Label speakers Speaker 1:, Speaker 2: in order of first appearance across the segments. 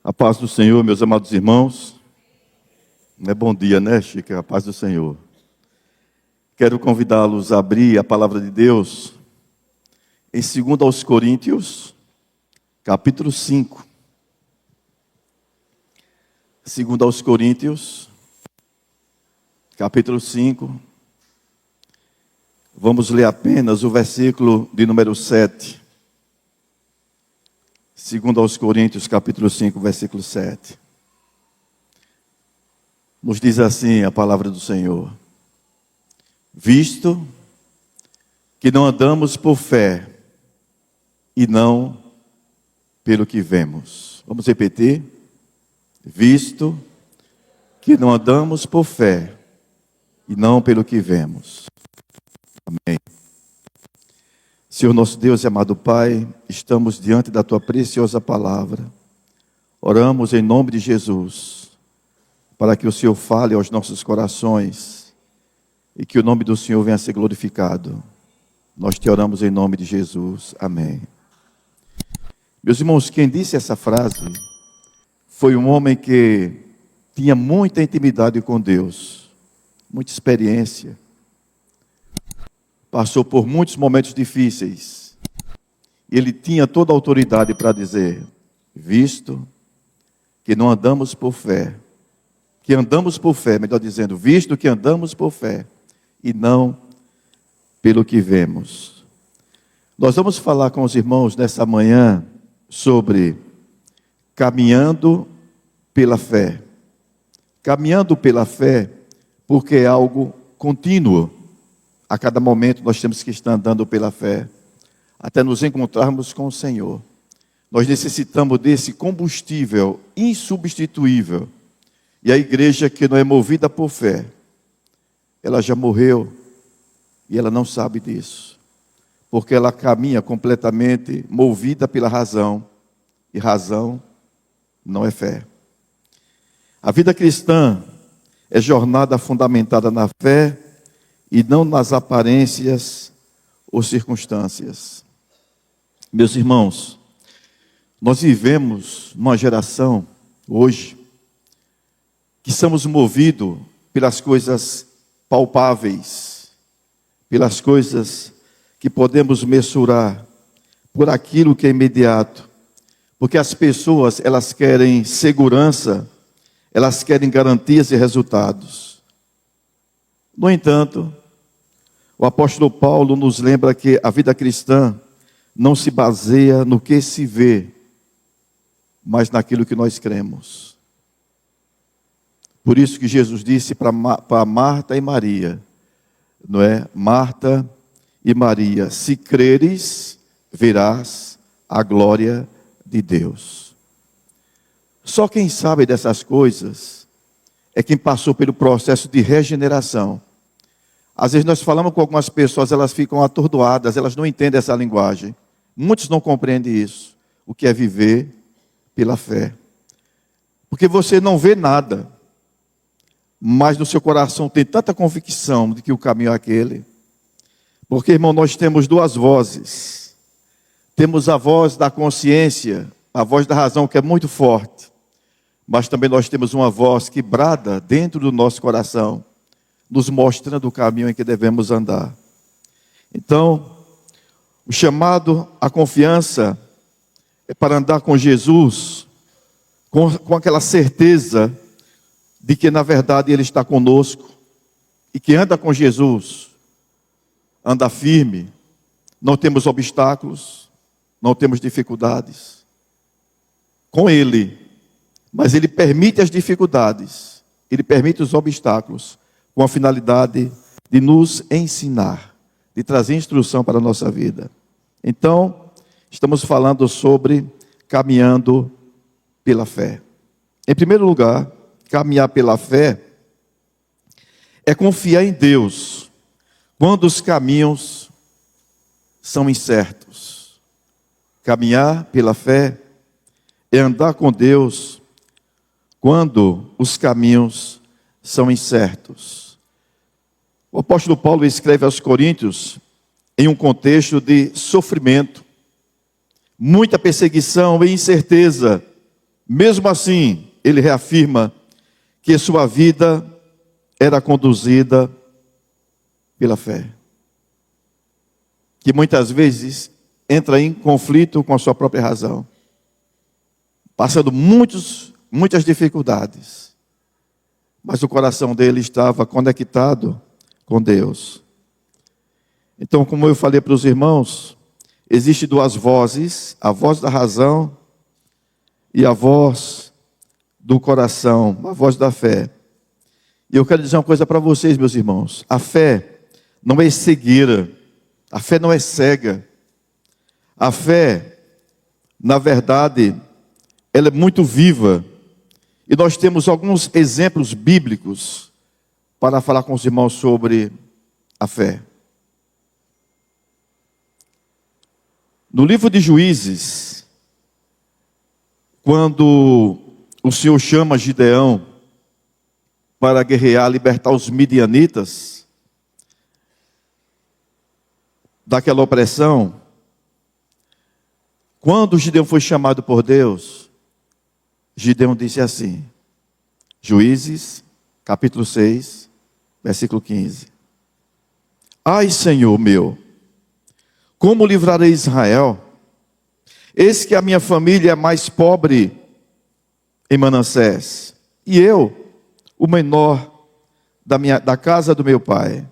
Speaker 1: A paz do Senhor, meus amados irmãos. É bom dia, né, Chica? A paz do Senhor. Quero convidá-los a abrir a palavra de Deus em 2 Coríntios, capítulo 5. 2 Coríntios, capítulo 5. Vamos ler apenas o versículo de número 7. 2 Coríntios, capítulo 5, versículo 7. Nos diz assim a palavra do Senhor: visto que não andamos por fé e não pelo que vemos. Vamos repetir? Visto que não andamos por fé e não pelo que vemos. Amém. Senhor nosso Deus e amado Pai, estamos diante da Tua preciosa palavra. Oramos em nome de Jesus, para que o Senhor fale aos nossos corações e que o nome do Senhor venha a ser glorificado. Nós te oramos em nome de Jesus. Amém. Meus irmãos, quem disse essa frase foi um homem que tinha muita intimidade com Deus, muita experiência. Passou por muitos momentos difíceis. Ele tinha toda a autoridade para dizer: visto que não andamos por fé, que andamos por fé, melhor dizendo, visto que andamos por fé e não pelo que vemos. Nós vamos falar com os irmãos nessa manhã sobre caminhando pela fé. Caminhando pela fé, porque é algo contínuo. A cada momento nós temos que estar andando pela fé, até nos encontrarmos com o Senhor. Nós necessitamos desse combustível insubstituível. E a igreja que não é movida por fé, ela já morreu e ela não sabe disso. Porque ela caminha completamente movida pela razão. E razão não é fé. A vida cristã é jornada fundamentada na fé e não nas aparências ou circunstâncias. Meus irmãos, nós vivemos numa geração, hoje, que somos movidos pelas coisas palpáveis, pelas coisas que podemos mensurar, por aquilo que é imediato. Porque as pessoas, elas querem segurança, elas querem garantias e resultados. No entanto, o apóstolo Paulo nos lembra que a vida cristã não se baseia no que se vê, mas naquilo que nós cremos. Por isso que Jesus disse para Marta e Maria, não é? Marta e Maria, se creres, verás a glória de Deus. Só quem sabe dessas coisas é quem passou pelo processo de regeneração. Às vezes nós falamos com algumas pessoas, elas ficam atordoadas, elas não entendem essa linguagem. Muitos não compreendem isso, o que é viver pela fé. Porque você não vê nada, mas no seu coração tem tanta convicção de que o caminho é aquele. Porque, irmão, nós temos duas vozes. Temos a voz da consciência, a voz da razão, que é muito forte. Mas também nós temos uma voz que brada dentro do nosso coração, nos mostrando o caminho em que devemos andar. Então, o chamado à confiança é para andar com Jesus, com aquela certeza de que, na verdade, Ele está conosco. E que anda com Jesus, anda firme, não temos obstáculos, não temos dificuldades. Com Ele, mas Ele permite as dificuldades, Ele permite os obstáculos, com a finalidade de nos ensinar, de trazer instrução para a nossa vida. Então, estamos falando sobre caminhando pela fé. Em primeiro lugar, caminhar pela fé é confiar em Deus quando os caminhos são incertos. Caminhar pela fé é andar com Deus quando os caminhos são incertos. O apóstolo Paulo escreve aos Coríntios em um contexto de sofrimento, muita perseguição e incerteza. Mesmo assim, ele reafirma que sua vida era conduzida pela fé, que muitas vezes entra em conflito com a sua própria razão, passando muitas dificuldades, mas o coração dele estava conectado com Deus. Então, como eu falei para os irmãos, existem duas vozes: a voz da razão e a voz do coração, a voz da fé. E eu quero dizer uma coisa para vocês, meus irmãos: a fé não é cegueira, a fé não é cega. A fé, na verdade, ela é muito viva. E nós temos alguns exemplos bíblicos para falar com os irmãos sobre a fé. No livro de Juízes, quando o Senhor chama Gideão para guerrear, libertar os midianitas daquela opressão, quando Gideão foi chamado por Deus, Gideão disse assim, Juízes, capítulo 6, versículo 15. Ai, Senhor meu, como livrarei Israel? Eis que a minha família é mais pobre em Manassés, e eu, o menor da casa do meu pai.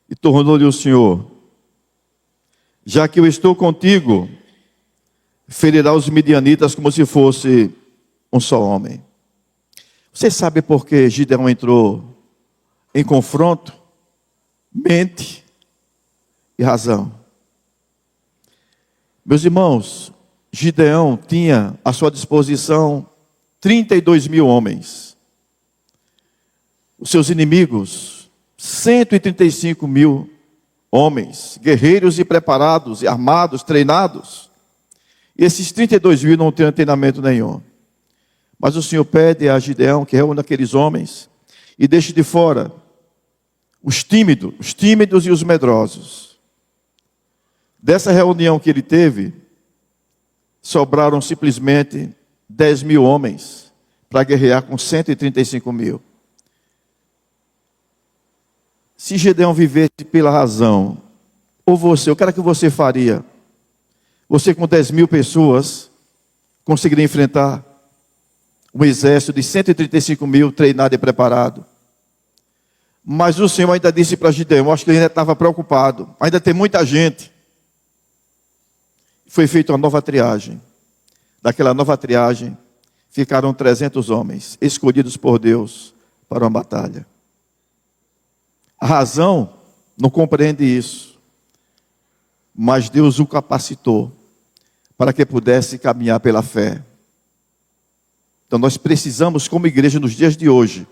Speaker 1: E tornou-lhe o Senhor: já que eu estou contigo, ferirá os midianitas como se fosse um só homem. Você sabe por que Gideão entrou em confronto? Mente e razão. Meus irmãos, Gideão tinha à sua disposição 32 mil homens. Os seus inimigos, 135 mil homens, guerreiros e preparados, e armados, treinados. E esses 32 mil não têm treinamento nenhum. Mas o Senhor pede a Gideão que reúna aqueles homens e deixe de fora os tímidos e os medrosos. Dessa reunião que ele teve, sobraram simplesmente 10 mil homens para guerrear com 135 mil. Se Gideão vivesse pela razão, ou você, o que era que você faria? Você com 10 mil pessoas conseguiria enfrentar um exército de 135 mil treinado e preparado? Mas o Senhor ainda disse para Gideão, acho que ele ainda estava preocupado, ainda tem muita gente. Foi feita uma nova triagem. Daquela nova triagem, ficaram 300 homens, escolhidos por Deus para uma batalha. A razão não compreende isso, mas Deus o capacitou para que pudesse caminhar pela fé. Então nós precisamos, como igreja nos dias de hoje,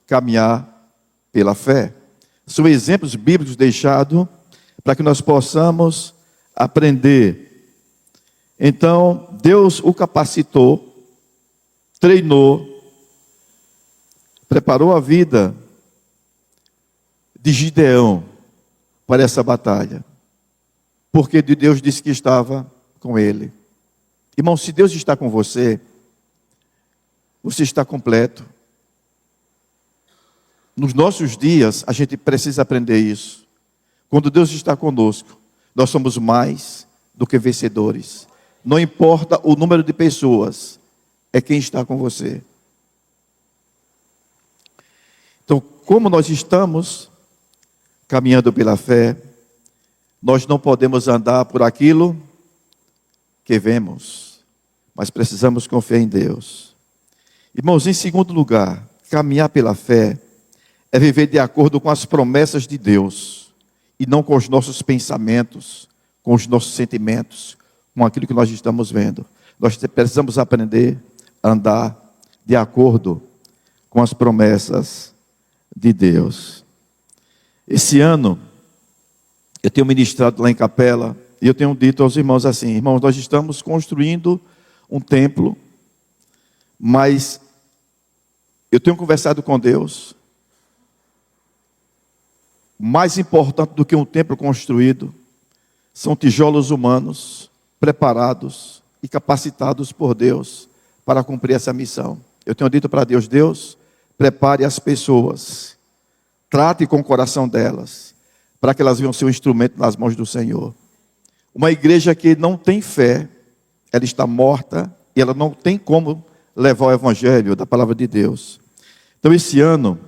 Speaker 1: caminhar pela fé. São exemplos bíblicos deixados para que nós possamos aprender. Então Deus o capacitou, treinou, preparou a vida de Gideão para essa batalha, porque Deus disse que estava com ele. Irmão, se Deus está com você, você está completo. Nos nossos dias, a gente precisa aprender isso. Quando Deus está conosco, nós somos mais do que vencedores. Não importa o número de pessoas, é quem está com você. Então, como nós estamos caminhando pela fé, nós não podemos andar por aquilo que vemos, mas precisamos confiar em Deus. Irmãos, em segundo lugar, caminhar pela fé é viver de acordo com as promessas de Deus e não com os nossos pensamentos, com os nossos sentimentos, com aquilo que nós estamos vendo. Nós precisamos aprender a andar de acordo com as promessas de Deus. Esse ano, eu tenho ministrado lá em Capela, e eu tenho dito aos irmãos assim, irmãos, nós estamos construindo um templo, mas eu tenho conversado com Deus, mais importante do que um templo construído, são tijolos humanos, preparados, e capacitados por Deus para cumprir essa missão. Eu tenho dito para Deus: Deus, prepare as pessoas, trate com o coração delas, para que elas venham ser um instrumento nas mãos do Senhor. Uma igreja que não tem fé, ela está morta e ela não tem como levar o evangelho da palavra de Deus. Então, esse ano,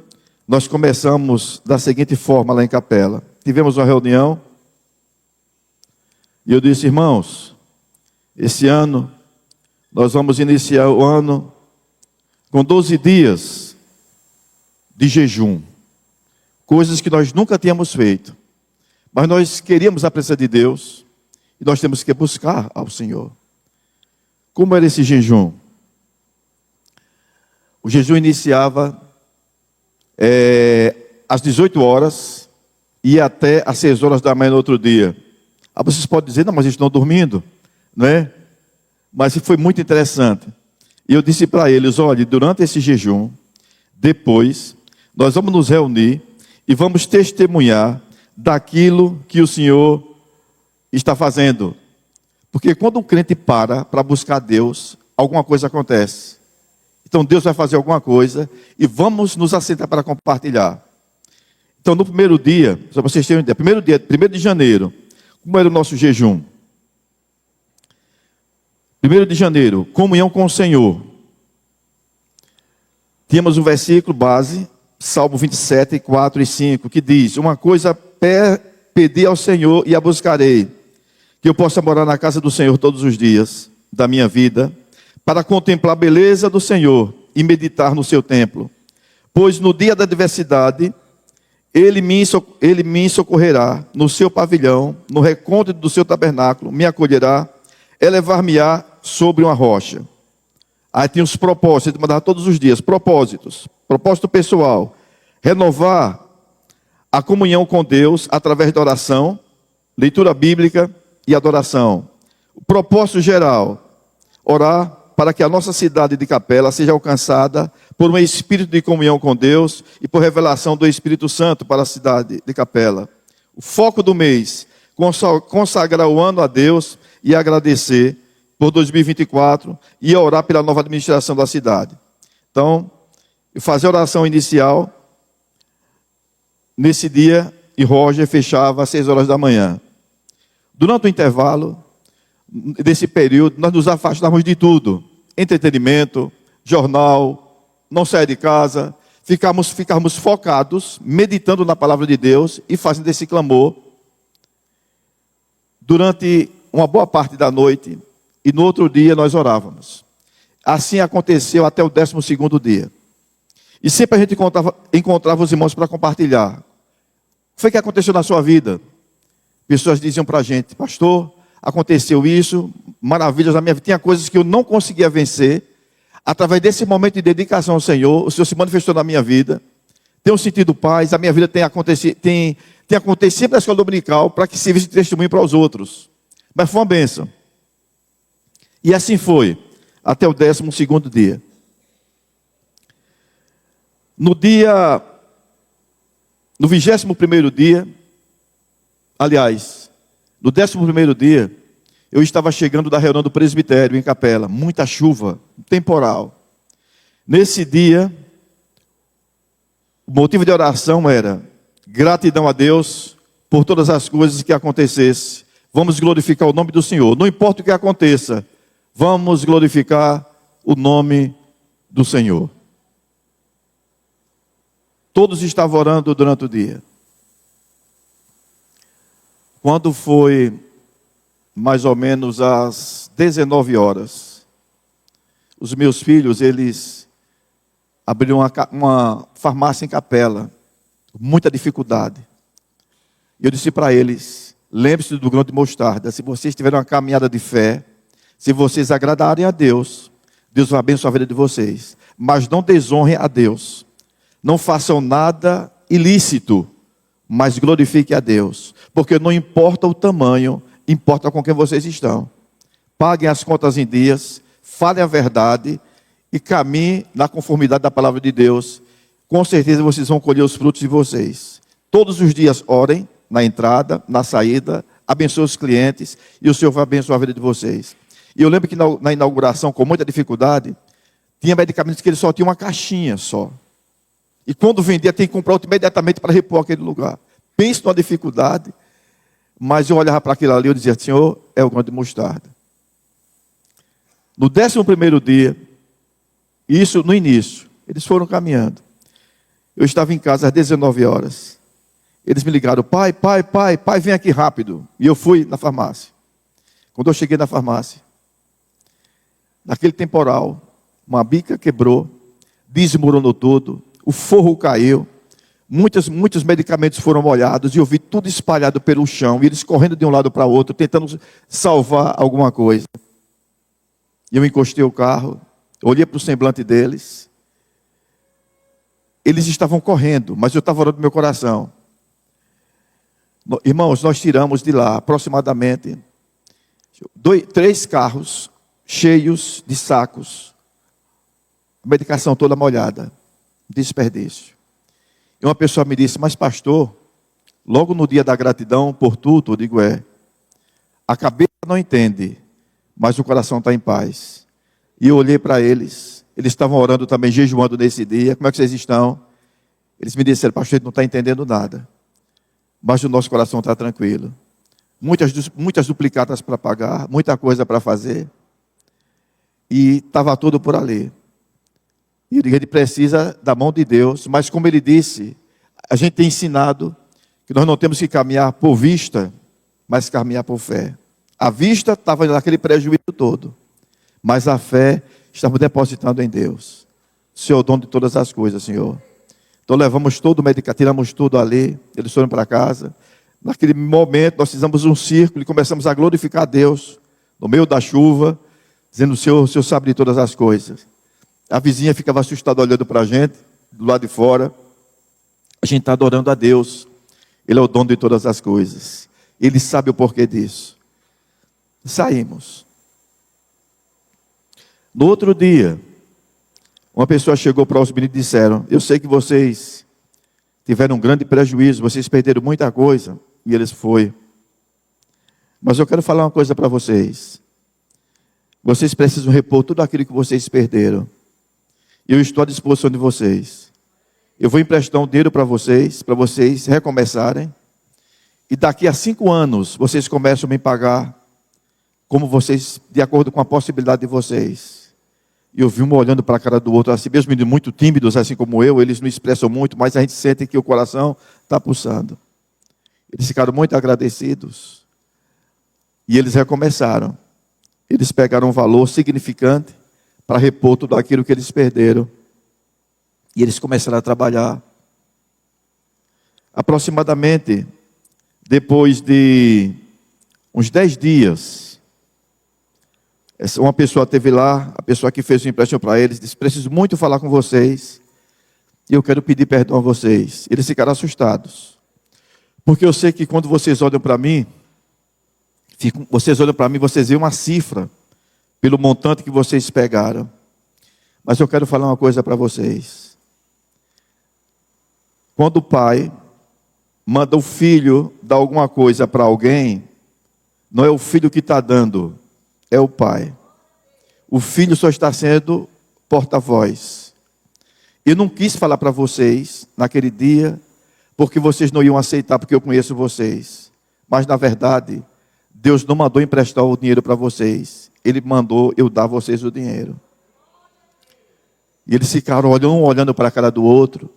Speaker 1: nós começamos da seguinte forma lá em Capela. Tivemos uma reunião e eu disse: irmãos, esse ano nós vamos iniciar o ano com 12 dias de jejum. Coisas que nós nunca tínhamos feito. Mas nós queríamos a presença de Deus e nós temos que buscar ao Senhor. Como era esse jejum? O jejum iniciava às 18 horas e ia até às 6 horas da manhã no outro dia. Ah, vocês podem dizer: não, mas eles estão dormindo, não é? Mas foi muito interessante. E eu disse para eles: olha, durante esse jejum, depois, nós vamos nos reunir e vamos testemunhar daquilo que o Senhor está fazendo. Porque quando um crente para buscar Deus, alguma coisa acontece. Então Deus vai fazer alguma coisa e vamos nos assentar para compartilhar. Então no primeiro dia, só para vocês terem uma ideia, 1º de janeiro, como era o nosso jejum? 1º de janeiro, comunhão com o Senhor. Tínhamos um versículo base, Salmo 27, 4 e 5, que diz: uma coisa pedi ao Senhor e a buscarei, que eu possa morar na casa do Senhor todos os dias da minha vida, para contemplar a beleza do Senhor e meditar no seu templo. Pois no dia da adversidade, Ele me socorrerá no seu pavilhão, no recôndito do seu tabernáculo, me acolherá, elevar-me-á sobre uma rocha. Aí tem os propósitos, ele mandava todos os dias, propósitos. Propósito pessoal: renovar a comunhão com Deus através da oração, leitura bíblica e adoração. O propósito geral: orar para que a nossa cidade de Capela seja alcançada por um espírito de comunhão com Deus e por revelação do Espírito Santo para a cidade de Capela. O foco do mês: consagrar o ano a Deus e agradecer por 2024 e orar pela nova administração da cidade. Então, fazer a oração inicial nesse dia, e Roger fechava às 6 horas da manhã. Durante o intervalo desse período, nós nos afastávamos de tudo: entretenimento, jornal, não sair de casa, ficarmos focados, meditando na palavra de Deus e fazendo esse clamor durante uma boa parte da noite, e no outro dia nós orávamos. Assim aconteceu até o 12º dia. E sempre a gente encontrava os irmãos para compartilhar. O que foi que aconteceu na sua vida? Pessoas diziam para a gente: pastor, aconteceu isso, maravilhas na minha vida. Tinha coisas que eu não conseguia vencer. Através desse momento de dedicação ao Senhor, o Senhor se manifestou na minha vida. Tenho sentido paz, a minha vida tem acontecido na escola dominical para que sirva de testemunho para os outros. Mas foi uma bênção. E assim foi, até o 12º dia. No 21º dia, aliás, no 11º dia, eu estava chegando da reunião do presbitério em Capela, muita chuva, temporal. Nesse dia, o motivo de oração era gratidão a Deus por todas as coisas que acontecessem. Vamos glorificar o nome do Senhor. Não importa o que aconteça, vamos glorificar o nome do Senhor. Todos estavam orando durante o dia. Quando foi mais ou menos às 19 horas, os meus filhos, eles abriram uma farmácia em Capela, com muita dificuldade. E eu disse para eles: lembre-se do grão de mostarda. Se vocês tiverem uma caminhada de fé, se vocês agradarem a Deus, Deus vai abençoar a vida de vocês. Mas não desonrem a Deus. Não façam nada ilícito, mas glorifiquem a Deus. Porque não importa o tamanho, importa com quem vocês estão. Paguem as contas em dias, falem a verdade e caminhem na conformidade da palavra de Deus. Com certeza vocês vão colher os frutos de vocês. Todos os dias orem, na entrada, na saída, abençoe os clientes e o Senhor vai abençoar a vida de vocês. E eu lembro que na inauguração, com muita dificuldade, tinha medicamentos que ele só tinha uma caixinha só. E quando vendia, tem que comprar outro imediatamente para repor aquele lugar. Penso numa dificuldade, mas eu olhava para aquilo ali e eu dizia, Senhor, é o grão de mostarda. No 11º dia, isso no início, eles foram caminhando. Eu estava em casa às 19 horas. Eles me ligaram, pai, vem aqui rápido. E eu fui na farmácia. Quando eu cheguei na farmácia, naquele temporal, uma bica quebrou, desmoronou tudo, o forro caiu, muitos medicamentos foram molhados, e eu vi tudo espalhado pelo chão, e eles correndo de um lado para o outro, tentando salvar alguma coisa. E eu encostei o carro, olhei para o semblante deles. Eles estavam correndo, mas eu estava orando no meu coração. Irmãos, nós tiramos de lá aproximadamente 3 carros cheios de sacos, a medicação toda molhada, desperdício. E uma pessoa me disse, mas pastor, logo no dia da gratidão por tudo, eu digo, a cabeça não entende, mas o coração está em paz. E eu olhei para eles estavam orando também, jejuando nesse dia, como é que vocês estão? Eles me disseram, pastor, a gente não está entendendo nada, mas o nosso coração está tranquilo. Muitas duplicadas para pagar, muita coisa para fazer, e estava tudo por ali. E ele precisa da mão de Deus, mas como ele disse, a gente tem ensinado que nós não temos que caminhar por vista, mas caminhar por fé. A vista estava naquele prejuízo todo, mas a fé estava depositando em Deus. O Senhor é o dono de todas as coisas, Senhor. Então levamos todo o medicamento, tiramos tudo ali, eles foram para casa. Naquele momento nós fizemos um círculo e começamos a glorificar a Deus, no meio da chuva, dizendo, o Senhor sabe de todas as coisas. A vizinha ficava assustada olhando para a gente, do lado de fora. A gente está adorando a Deus. Ele é o dono de todas as coisas. Ele sabe o porquê disso. Saímos. No outro dia, uma pessoa chegou para os meninos e disseram, eu sei que vocês tiveram um grande prejuízo, vocês perderam muita coisa. E eles foram. Mas eu quero falar uma coisa para vocês. Vocês precisam repor tudo aquilo que vocês perderam. Eu estou à disposição de vocês. Eu vou emprestar um dinheiro para vocês recomeçarem. E daqui a 5 anos, vocês começam a me pagar como vocês, de acordo com a possibilidade de vocês. E eu vi um olhando para a cara do outro, assim, mesmo meninos muito tímidos, assim como eu, eles não expressam muito, mas a gente sente que o coração está pulsando. Eles ficaram muito agradecidos. E eles recomeçaram. Eles pegaram um valor significante para repor tudo aquilo que eles perderam. E eles começaram a trabalhar. Aproximadamente, depois de uns 10 dias, uma pessoa esteve lá, a pessoa que fez o empréstimo para eles, disse, preciso muito falar com vocês, e eu quero pedir perdão a vocês. Eles ficaram assustados. Porque eu sei que quando vocês olham para mim, vocês veem uma cifra, pelo montante que vocês pegaram. Mas eu quero falar uma coisa para vocês. Quando o pai manda o filho dar alguma coisa para alguém, não é o filho que está dando, é o pai. O filho só está sendo porta-voz. Eu não quis falar para vocês, naquele dia, porque vocês não iam aceitar, porque eu conheço vocês. Mas, na verdade, Deus não mandou emprestar o dinheiro para vocês. Ele mandou eu dar a vocês o dinheiro. E eles ficaram olhando para a cara do outro.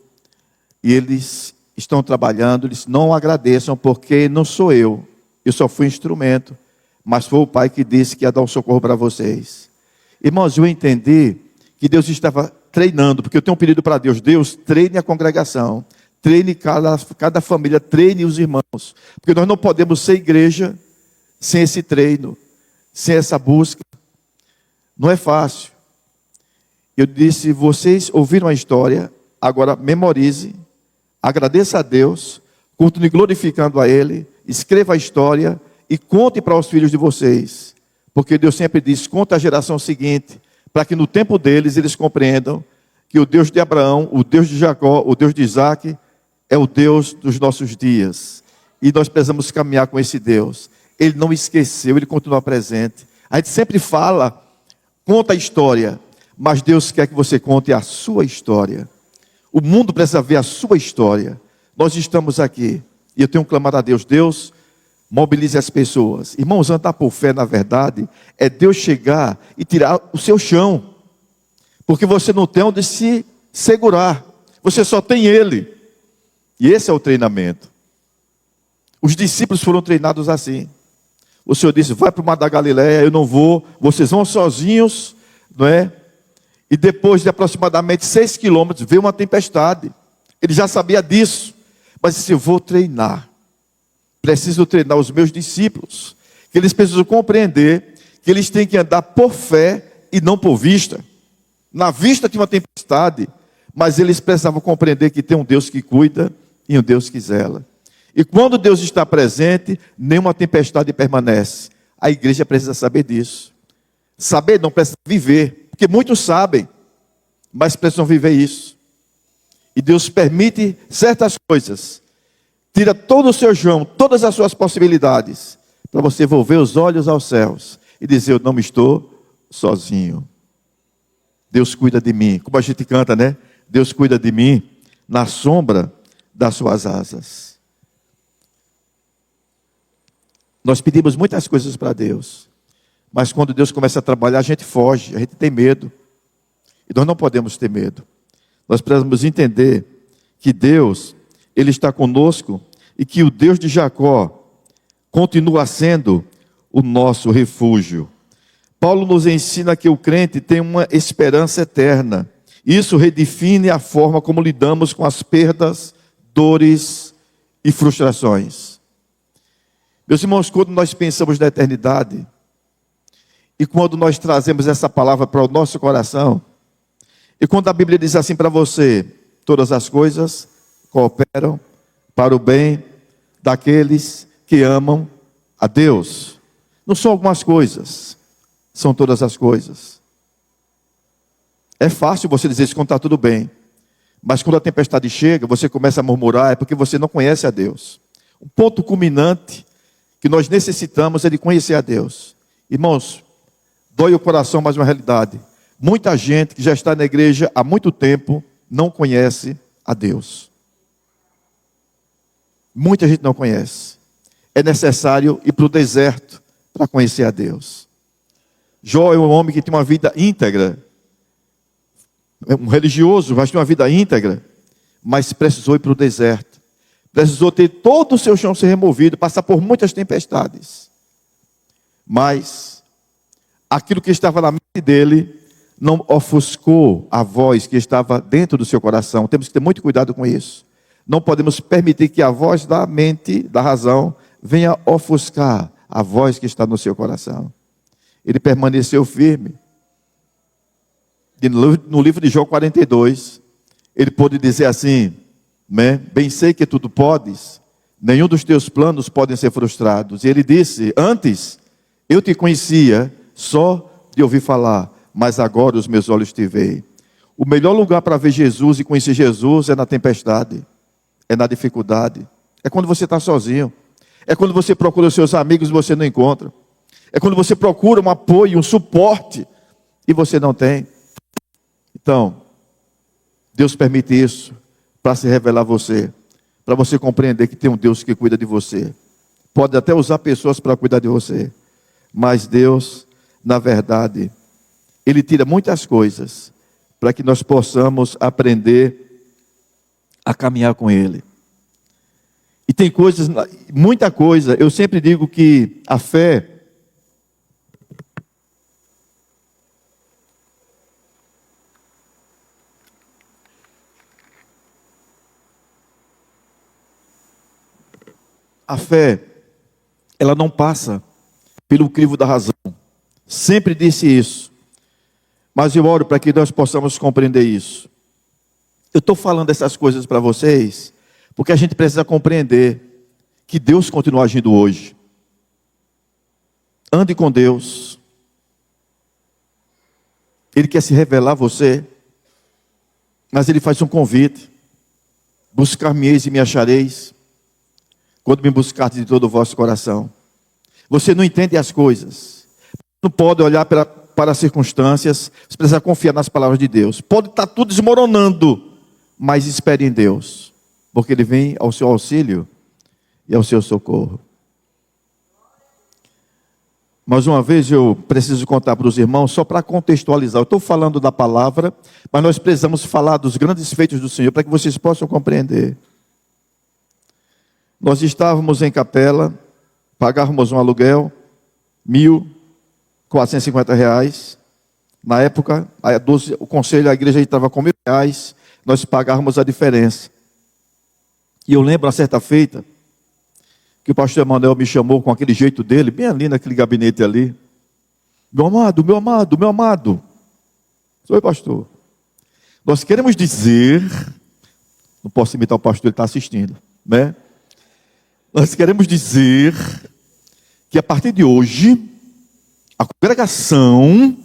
Speaker 1: E eles estão trabalhando. Eles não agradeçam, porque não sou eu. Eu só fui instrumento. Mas foi o Pai que disse que ia dar um socorro para vocês. Irmãos, eu entendi que Deus estava treinando. Porque eu tenho um pedido para Deus. Deus, treine a congregação. Treine cada família. Treine os irmãos. Porque nós não podemos ser igreja sem esse treino, sem essa busca. Não é fácil. Eu disse, vocês ouviram a história, agora memorize, agradeça a Deus, continue glorificando a Ele, escreva a história e conte para os filhos de vocês. Porque Deus sempre diz, conta a geração seguinte, para que no tempo deles eles compreendam que o Deus de Abraão, o Deus de Jacó, o Deus de Isaac, é o Deus dos nossos dias. E nós precisamos caminhar com esse Deus. Ele não esqueceu, Ele continua presente. A gente sempre fala, conta a história, mas Deus quer que você conte a sua história. O mundo precisa ver a sua história. Nós estamos aqui, e eu tenho clamado a Deus, Deus, mobilize as pessoas. Irmãos, andar por fé, na verdade, é Deus chegar e tirar o seu chão. Porque você não tem onde se segurar. Você só tem Ele. E esse é o treinamento. Os discípulos foram treinados assim. O Senhor disse, vai para o mar da Galileia, eu não vou. Vocês vão sozinhos, não é? E depois de aproximadamente 6 quilômetros, veio uma tempestade. Ele já sabia disso. Mas disse, eu vou treinar. Preciso treinar os meus discípulos. Que eles precisam compreender que eles têm que andar por fé e não por vista. Na vista tinha uma tempestade, mas eles precisavam compreender que tem um Deus que cuida e um Deus que zela. E quando Deus está presente, nenhuma tempestade permanece. A igreja precisa saber disso. Saber não precisa viver, porque muitos sabem, mas precisam viver isso. E Deus permite certas coisas, tira todo o seu chão, todas as suas possibilidades, para você volver os olhos aos céus e dizer, eu não estou sozinho. Deus cuida de mim, como a gente canta, né? Deus cuida de mim na sombra das suas asas. Nós pedimos muitas coisas para Deus, mas quando Deus começa a trabalhar, a gente foge, a gente tem medo. E nós não podemos ter medo. Nós precisamos entender que Deus, Ele está conosco e que o Deus de Jacó continua sendo o nosso refúgio. Paulo nos ensina que o crente tem uma esperança eterna. Isso redefine a forma como lidamos com as perdas, dores e frustrações. Meus irmãos, quando nós pensamos na eternidade, e quando nós trazemos essa palavra para o nosso coração, e quando a Bíblia diz assim para você, todas as coisas cooperam para o bem daqueles que amam a Deus. Não são algumas coisas, são todas as coisas. É fácil você dizer isso quando está tudo bem, mas quando a tempestade chega, você começa a murmurar, é porque você não conhece a Deus. O ponto culminante que nós necessitamos é de conhecer a Deus. Irmãos, dói o coração, mas é uma realidade. Muita gente que já está na igreja há muito tempo não conhece a Deus. Muita gente não conhece. É necessário ir para o deserto para conhecer a Deus. Jó é um homem que tem uma vida íntegra. É um religioso, mas tem uma vida íntegra. Mas precisou ir para o deserto. Precisou ter todo o seu chão ser removido, passar por muitas tempestades. Mas aquilo que estava na mente dele não ofuscou a voz que estava dentro do seu coração. Temos que ter muito cuidado com isso. Não podemos permitir que a voz da mente, da razão, venha ofuscar a voz que está no seu coração. Ele permaneceu firme. E no livro de Jó 42, ele pôde dizer assim, né? Bem sei que tudo podes, nenhum dos teus planos podem ser frustrados. E ele disse, antes eu te conhecia só de ouvir falar, mas agora os meus olhos te veem. O melhor lugar para ver Jesus e conhecer Jesus é na tempestade, é na dificuldade, é quando você está sozinho, é quando você procura os seus amigos e você não encontra, é quando você procura um apoio, um suporte e você não tem. Então, Deus permite isso para se revelar a você, para você compreender que tem um Deus que cuida de você. Pode até usar pessoas para cuidar de você, mas Deus, na verdade, Ele tira muitas coisas para que nós possamos aprender a caminhar com Ele. E tem coisas, muita coisa, eu sempre digo que a fé ela não passa pelo crivo da razão. Sempre disse isso. Mas eu oro para que nós possamos compreender isso. Eu estou falando essas coisas para vocês, porque a gente precisa compreender que Deus continua agindo hoje. Ande com Deus. Ele quer se revelar a você, mas Ele faz um convite. Buscar-me-eis e me achareis, quando me buscardes de todo o vosso coração. Você não entende as coisas. Não pode olhar para as circunstâncias, você precisa confiar nas palavras de Deus. Pode estar tudo desmoronando, mas espere em Deus, porque Ele vem ao seu auxílio e ao seu socorro. Mais uma vez eu preciso contar para os irmãos, só para contextualizar. Eu estou falando da palavra, mas nós precisamos falar dos grandes feitos do Senhor, para que vocês possam compreender. Nós estávamos em Capela, pagávamos um aluguel, R$ 1.450. Na época, o conselho, a igreja estava com R$ 1.000, nós pagávamos a diferença. E eu lembro, a certa feita, que o pastor Emanuel me chamou com aquele jeito dele, bem ali naquele gabinete ali. Meu amado, meu amado, meu amado. Oi, pastor. Nós queremos dizer, não posso imitar o pastor, ele está assistindo, né? Nós queremos dizer que a partir de hoje, a congregação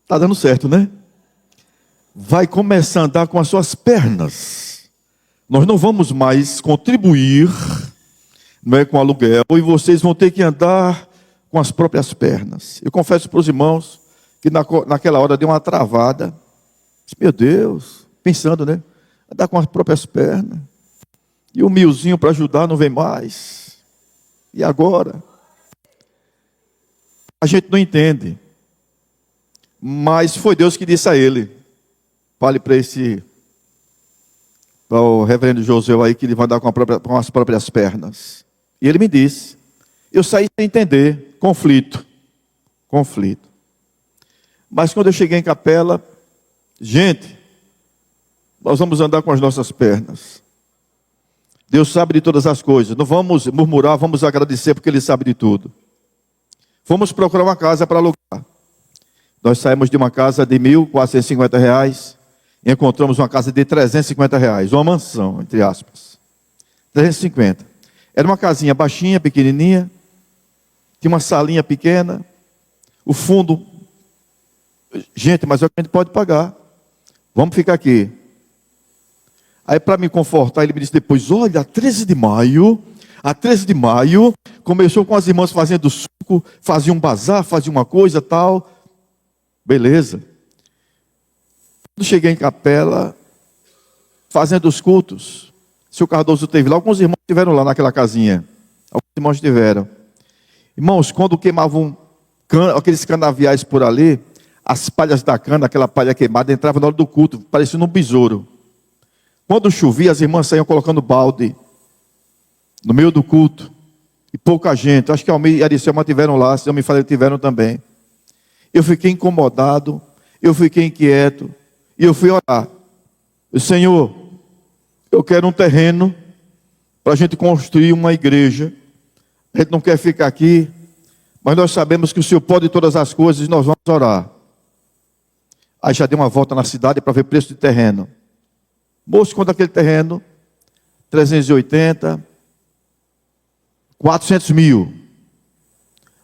Speaker 1: está dando certo, né? Vai começar a andar com as suas pernas. Nós não vamos mais contribuir, não é, com aluguel, e vocês vão ter que andar com as próprias pernas. Eu confesso para os irmãos que naquela hora deu uma travada. Meu Deus, pensando, né? Andar com as próprias pernas. E o milzinho para ajudar não vem mais. E agora? A gente não entende. Mas foi Deus que disse a ele. Fale para o reverendo José aí, que ele vai andar com as próprias pernas. E ele me disse. Eu saí sem entender. Conflito. Mas quando eu cheguei em Capela, gente, nós vamos andar com as nossas pernas. Deus sabe de todas as coisas. Não vamos murmurar, vamos agradecer porque Ele sabe de tudo. Fomos procurar uma casa para alugar. Nós saímos de uma casa de R$ 1.450. E encontramos uma casa de R$ 350. Uma mansão, entre aspas. 350. Era uma casinha baixinha, pequenininha. Tinha uma salinha pequena. O fundo. Gente, mas é o que a gente pode pagar. Vamos ficar aqui. Aí, para me confortar, ele me disse depois, olha, a 13 de maio, começou com as irmãs fazendo suco, fazia um bazar, fazia uma coisa, tal. Beleza. Quando cheguei em Capela, fazendo os cultos, o seu Cardoso teve lá, alguns irmãos estiveram lá naquela casinha. Alguns irmãos estiveram. Irmãos, quando queimavam aqueles canaviais por ali, as palhas da cana, aquela palha queimada, entrava na hora do culto, parecia um besouro. Quando chovia, as irmãs saíam colocando balde no meio do culto. E pouca gente. Acho que Almir e Aricelma tiveram lá, se não me falei, tiveram também. Eu fiquei incomodado, eu fiquei inquieto. E eu fui orar. Senhor, eu quero um terreno para a gente construir uma igreja. A gente não quer ficar aqui, mas nós sabemos que o Senhor pode todas as coisas e nós vamos orar. Aí já dei uma volta na cidade para ver preço de terreno. Moço, quanto aquele terreno? 380, 400 mil.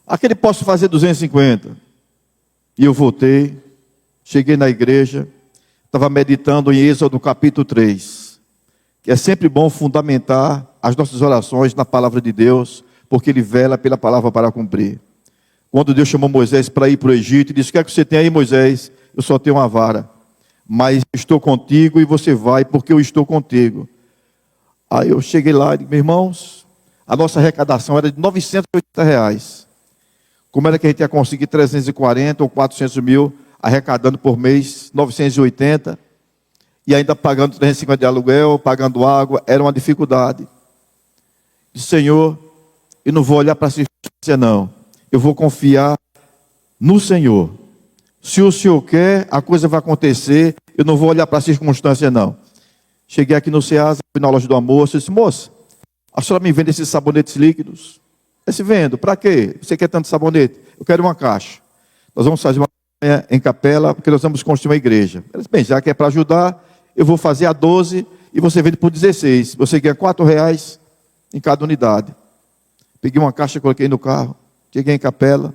Speaker 1: Aquele posso fazer 250. E eu voltei, cheguei na igreja, estava meditando em Êxodo capítulo 3. Que é sempre bom fundamentar as nossas orações na palavra de Deus, porque Ele vela pela palavra para cumprir. Quando Deus chamou Moisés para ir para o Egito, Ele disse, o que é que você tem aí, Moisés? Eu só tenho uma vara. Mas estou contigo e você vai, porque eu estou contigo. Aí eu cheguei lá e disse, meus irmãos, a nossa arrecadação era de R$ 980. Como era que a gente ia conseguir 340 ou 400 mil, arrecadando por mês 980, e ainda pagando 350 de aluguel, pagando água, era uma dificuldade. Disse, Senhor, eu não vou olhar para a circunstância não, eu vou confiar no Senhor. Se o Senhor quer, a coisa vai acontecer. Eu não vou olhar para a circunstância, não. Cheguei aqui no Ceasa, fui na loja do almoço. Eu disse, moça, a senhora me vende esses sabonetes líquidos? Eu disse, vendo. Para quê? Você quer tanto sabonete? Eu quero uma caixa. Nós vamos fazer uma campanha em Capela, porque nós vamos construir uma igreja. Eu disse, bem, já que é para ajudar, eu vou fazer a 12 e você vende por 16. Você ganha R$ 4 em cada unidade. Peguei uma caixa, coloquei no carro. Cheguei em Capela,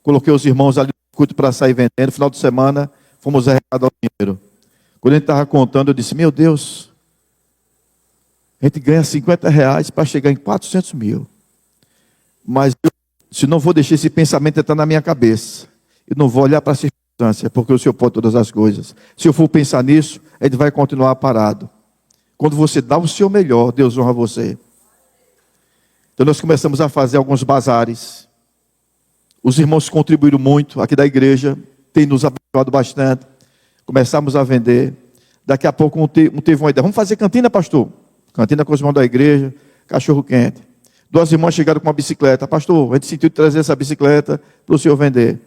Speaker 1: coloquei os irmãos ali culto para sair vendendo. No final de semana, fomos arrecadar o dinheiro. Quando a gente estava contando, eu disse, meu Deus, a gente ganha R$ 50 para chegar em 400 mil. Mas Se não vou deixar esse pensamento entrar na minha cabeça, eu não vou olhar para a circunstância, porque o Senhor pode todas as coisas. Se eu for pensar nisso, ele vai continuar parado. Quando você dá o seu melhor, Deus honra você. Então nós começamos a fazer alguns bazares. Os irmãos contribuíram muito aqui da igreja, tem nos abençoado bastante. Começamos a vender. Daqui a pouco um teve uma ideia. Vamos fazer cantina, pastor? Cantina com os irmãos da igreja, cachorro quente. 2 irmãs chegaram com uma bicicleta. Pastor, a gente sentiu de trazer essa bicicleta para o senhor vender.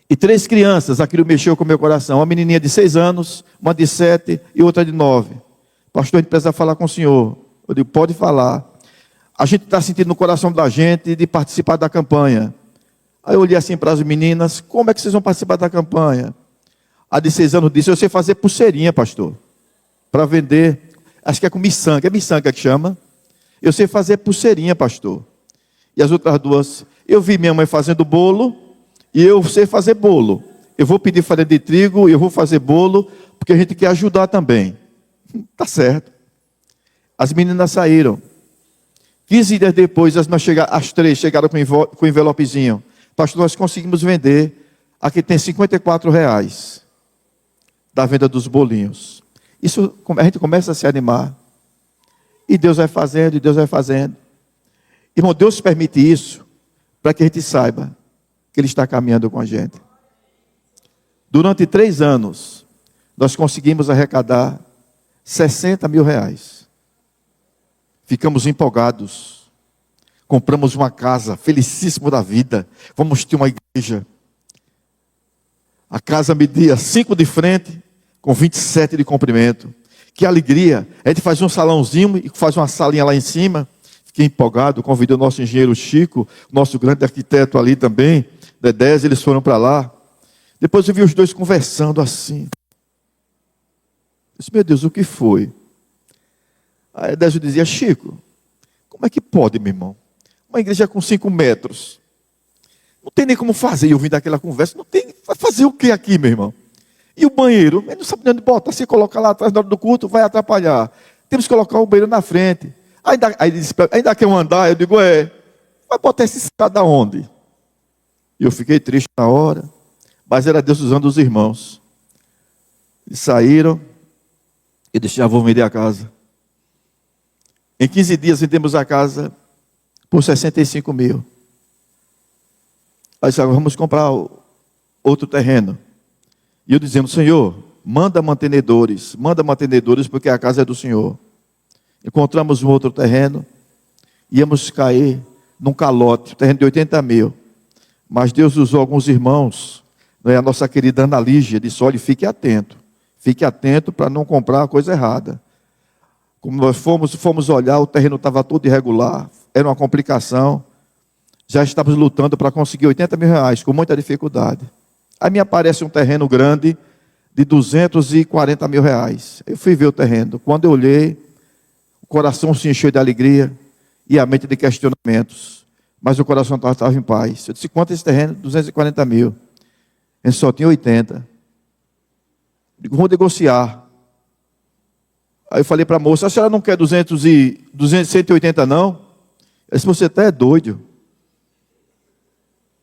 Speaker 1: E 3 crianças, aquilo mexeu com o meu coração. Uma menininha de 6 anos, uma de 7 e outra de 9. Pastor, a gente precisa falar com o senhor. Eu digo, pode falar. A gente está sentindo no coração da gente de participar da campanha. Aí eu olhei assim para as meninas, como é que vocês vão participar da campanha? A de 6 anos disse, eu sei fazer pulseirinha, pastor, para vender. Acho que é com miçanga, é miçanga que chama. Eu sei fazer pulseirinha, pastor. E as outras 2, eu vi minha mãe fazendo bolo, e eu sei fazer bolo. Eu vou pedir farinha de trigo, e eu vou fazer bolo, porque a gente quer ajudar também. Tá certo. As meninas saíram. 15 dias depois, as 3 chegaram com envelopezinho. Pastor, nós conseguimos vender. Aqui tem R$54 da venda dos bolinhos. Isso, a gente começa a se animar. E Deus vai fazendo, e Deus vai fazendo. Irmão, Deus permite isso para que a gente saiba que Ele está caminhando com a gente. Durante 3 anos, nós conseguimos arrecadar R$60 mil. Ficamos empolgados. Compramos uma casa, felicíssimo da vida. Vamos ter uma igreja. A casa media 5 de frente, com 27 de comprimento. Que alegria. A gente faz um salãozinho e faz uma salinha lá em cima. Fiquei empolgado, convidei o nosso engenheiro Chico, nosso grande arquiteto ali também, Dedés, eles foram para lá. Depois eu vi os 2 conversando assim. Eu disse, meu Deus, o que foi? Aí Dedés dizia, Chico, como é que pode, meu irmão? Uma igreja com 5 metros. Não tem nem como fazer. Eu vim daquela conversa, não tem, vai fazer o que aqui, meu irmão? E o banheiro? Ele não sabe nem onde botar. Se colocar lá atrás na hora do culto, vai atrapalhar. Temos que colocar o banheiro na frente. Aí ele disse, ainda quer um andar? Eu digo, vai botar esse escada onde? E eu fiquei triste na hora, mas era Deus usando os irmãos. Eles saíram e deixaram, vou vender a casa. Em 15 dias vendemos a casa por 65 mil. Aí agora vamos comprar outro terreno. E eu dizendo, Senhor, manda mantenedores porque a casa é do Senhor. Encontramos um outro terreno, íamos cair num calote, terreno de 80 mil. Mas Deus usou alguns irmãos, a nossa querida Ana Lígia, disse, olha, fique atento para não comprar a coisa errada. Como nós fomos olhar, o terreno estava todo irregular, era uma complicação. Já estávamos lutando para conseguir 80 mil reais, com muita dificuldade. Aí me aparece um terreno grande de 240 mil reais. Eu fui ver o terreno. Quando eu olhei, o coração se encheu de alegria e a mente de questionamentos. Mas o coração estava em paz. Eu disse, quanto é esse terreno? 240 mil. Ele só tinha 80. Eu digo, vou negociar. Aí eu falei para a moça, a senhora não quer 180 não? Ela disse, você até é doido.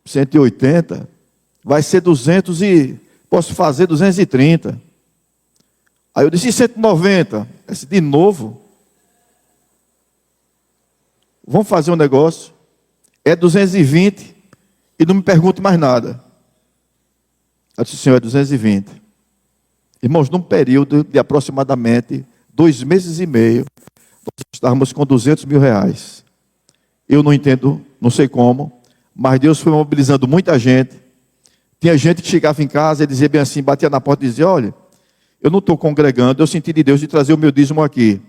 Speaker 1: 180, vai ser 200 e posso fazer 230. Aí eu disse, 190. Eu disse, de novo? Vamos fazer um negócio. É 220 e não me pergunte mais nada. Eu disse, Senhor, é 220. Irmãos, num período de aproximadamente 2 meses e meio, nós estávamos com 200 mil reais. Eu não entendo, não sei como, mas Deus foi mobilizando muita gente. Tinha gente que chegava em casa e dizia bem assim, batia na porta e dizia, olha, eu não estou congregando, eu senti de Deus de trazer o meu dízimo aqui.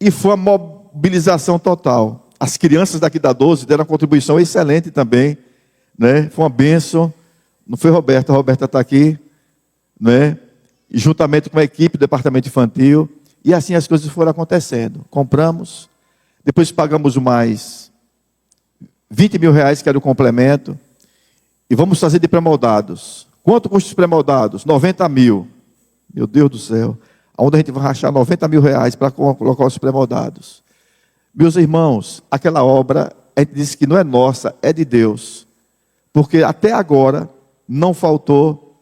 Speaker 1: E foi uma mobilização total. As crianças daqui da 12 deram uma contribuição excelente também, né? Foi uma bênção. Não foi Roberta, a Roberta está aqui, né? E juntamente com a equipe do departamento infantil. E assim as coisas foram acontecendo. Compramos, depois pagamos mais 20 mil reais, que era o complemento. E vamos fazer de pré-moldados. Quanto custa os pré-moldados? 90 mil. Meu Deus do céu. Onde a gente vai rachar 90 mil reais para colocar os pré-moldados. Meus irmãos, aquela obra a gente diz que não é nossa, é de Deus. Porque até agora não faltou,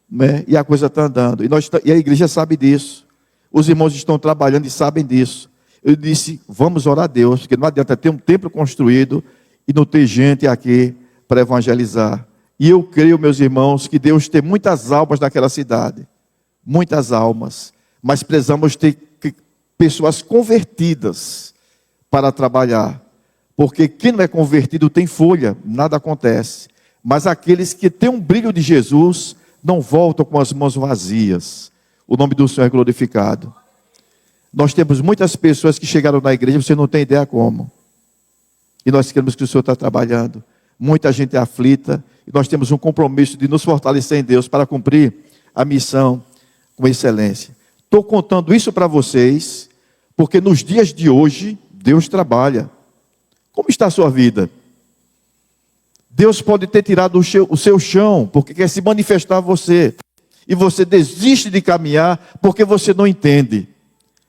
Speaker 1: né? E a coisa está andando. E a igreja sabe disso. Os irmãos estão trabalhando e sabem disso. Eu disse, vamos orar a Deus, porque não adianta ter um templo construído e não ter gente aqui para evangelizar. E eu creio, meus irmãos, que Deus tem muitas almas naquela cidade. Muitas almas. Mas precisamos ter pessoas convertidas para trabalhar. Porque quem não é convertido tem folha, nada acontece. Mas aqueles que têm um brilho de Jesus não voltam com as mãos vazias. O nome do Senhor é glorificado. Nós temos muitas pessoas que chegaram na igreja, você não tem ideia como. E nós queremos que o Senhor está trabalhando. Muita gente é aflita. E nós temos um compromisso de nos fortalecer em Deus para cumprir a missão com excelência. Estou contando isso para vocês, porque nos dias de hoje, Deus trabalha. Como está a sua vida? Deus pode ter tirado o seu chão, porque quer se manifestar a você. E você desiste de caminhar, porque você não entende.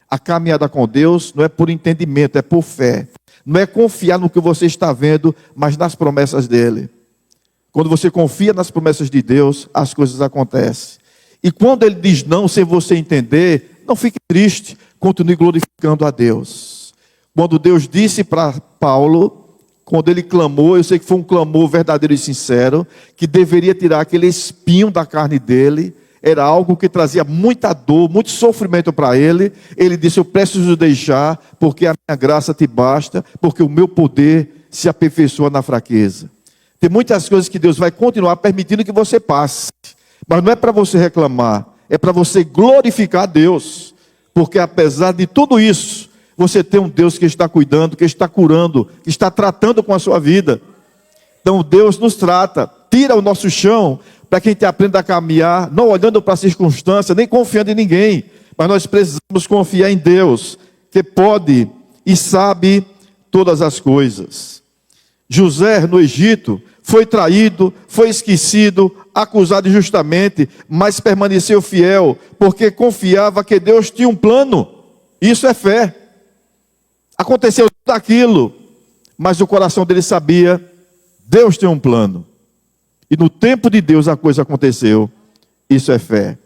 Speaker 1: A caminhada com Deus não é por entendimento, é por fé. Não é confiar no que você está vendo, mas nas promessas dEle. Quando você confia nas promessas de Deus, as coisas acontecem. E quando Ele diz não, sem você entender, não fique triste, continue glorificando a Deus. Quando Deus disse para Paulo, quando ele clamou, eu sei que foi um clamor verdadeiro e sincero, que deveria tirar aquele espinho da carne dele, era algo que trazia muita dor, muito sofrimento para ele. Ele disse, eu preciso deixar, porque a minha graça te basta, porque o meu poder se aperfeiçoa na fraqueza. Tem muitas coisas que Deus vai continuar permitindo que você passe, mas não é para você reclamar, é para você glorificar a Deus, porque apesar de tudo isso, você tem um Deus que está cuidando, que está curando, que está tratando com a sua vida. Então Deus nos trata, tira o nosso chão, para que a gente aprenda a caminhar, não olhando para a circunstância, nem confiando em ninguém, mas nós precisamos confiar em Deus, que pode e sabe todas as coisas. José no Egito foi traído, foi esquecido, acusado injustamente, mas permaneceu fiel, porque confiava que Deus tinha um plano. Isso é fé. Aconteceu tudo aquilo, mas o coração dele sabia, Deus tem um plano. E no tempo de Deus a coisa aconteceu. Isso é fé.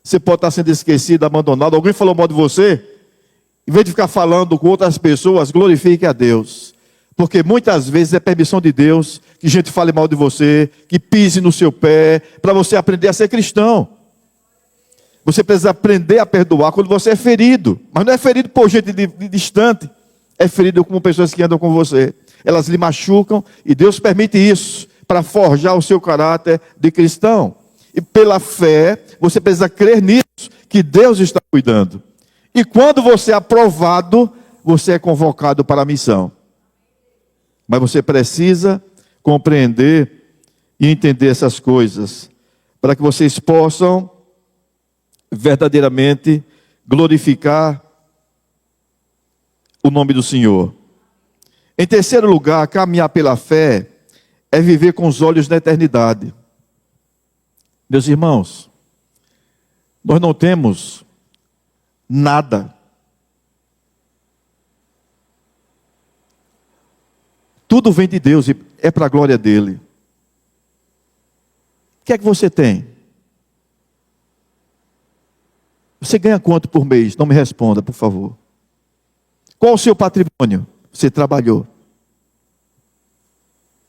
Speaker 1: Você pode estar sendo esquecido, abandonado. Alguém falou mal de você? Em vez de ficar falando com outras pessoas, glorifique a Deus. Porque muitas vezes é permissão de Deus que gente fale mal de você, que pise no seu pé, para você aprender a ser cristão. Você precisa aprender a perdoar quando você é ferido. Mas não é ferido por gente de distante. É ferido como pessoas que andam com você. Elas lhe machucam e Deus permite isso para forjar o seu caráter de cristão. E pela fé, você precisa crer nisso, que Deus está cuidando. E quando você é aprovado, você é convocado para a missão. Mas você precisa compreender e entender essas coisas, para que vocês possam verdadeiramente glorificar o nome do Senhor. Em terceiro lugar, caminhar pela fé é viver com os olhos na eternidade. Meus irmãos, nós não temos nada. Tudo vem de Deus e é para a glória dele. O que é que você tem? Você ganha quanto por mês? Não me responda, por favor. Qual o seu patrimônio? Você trabalhou.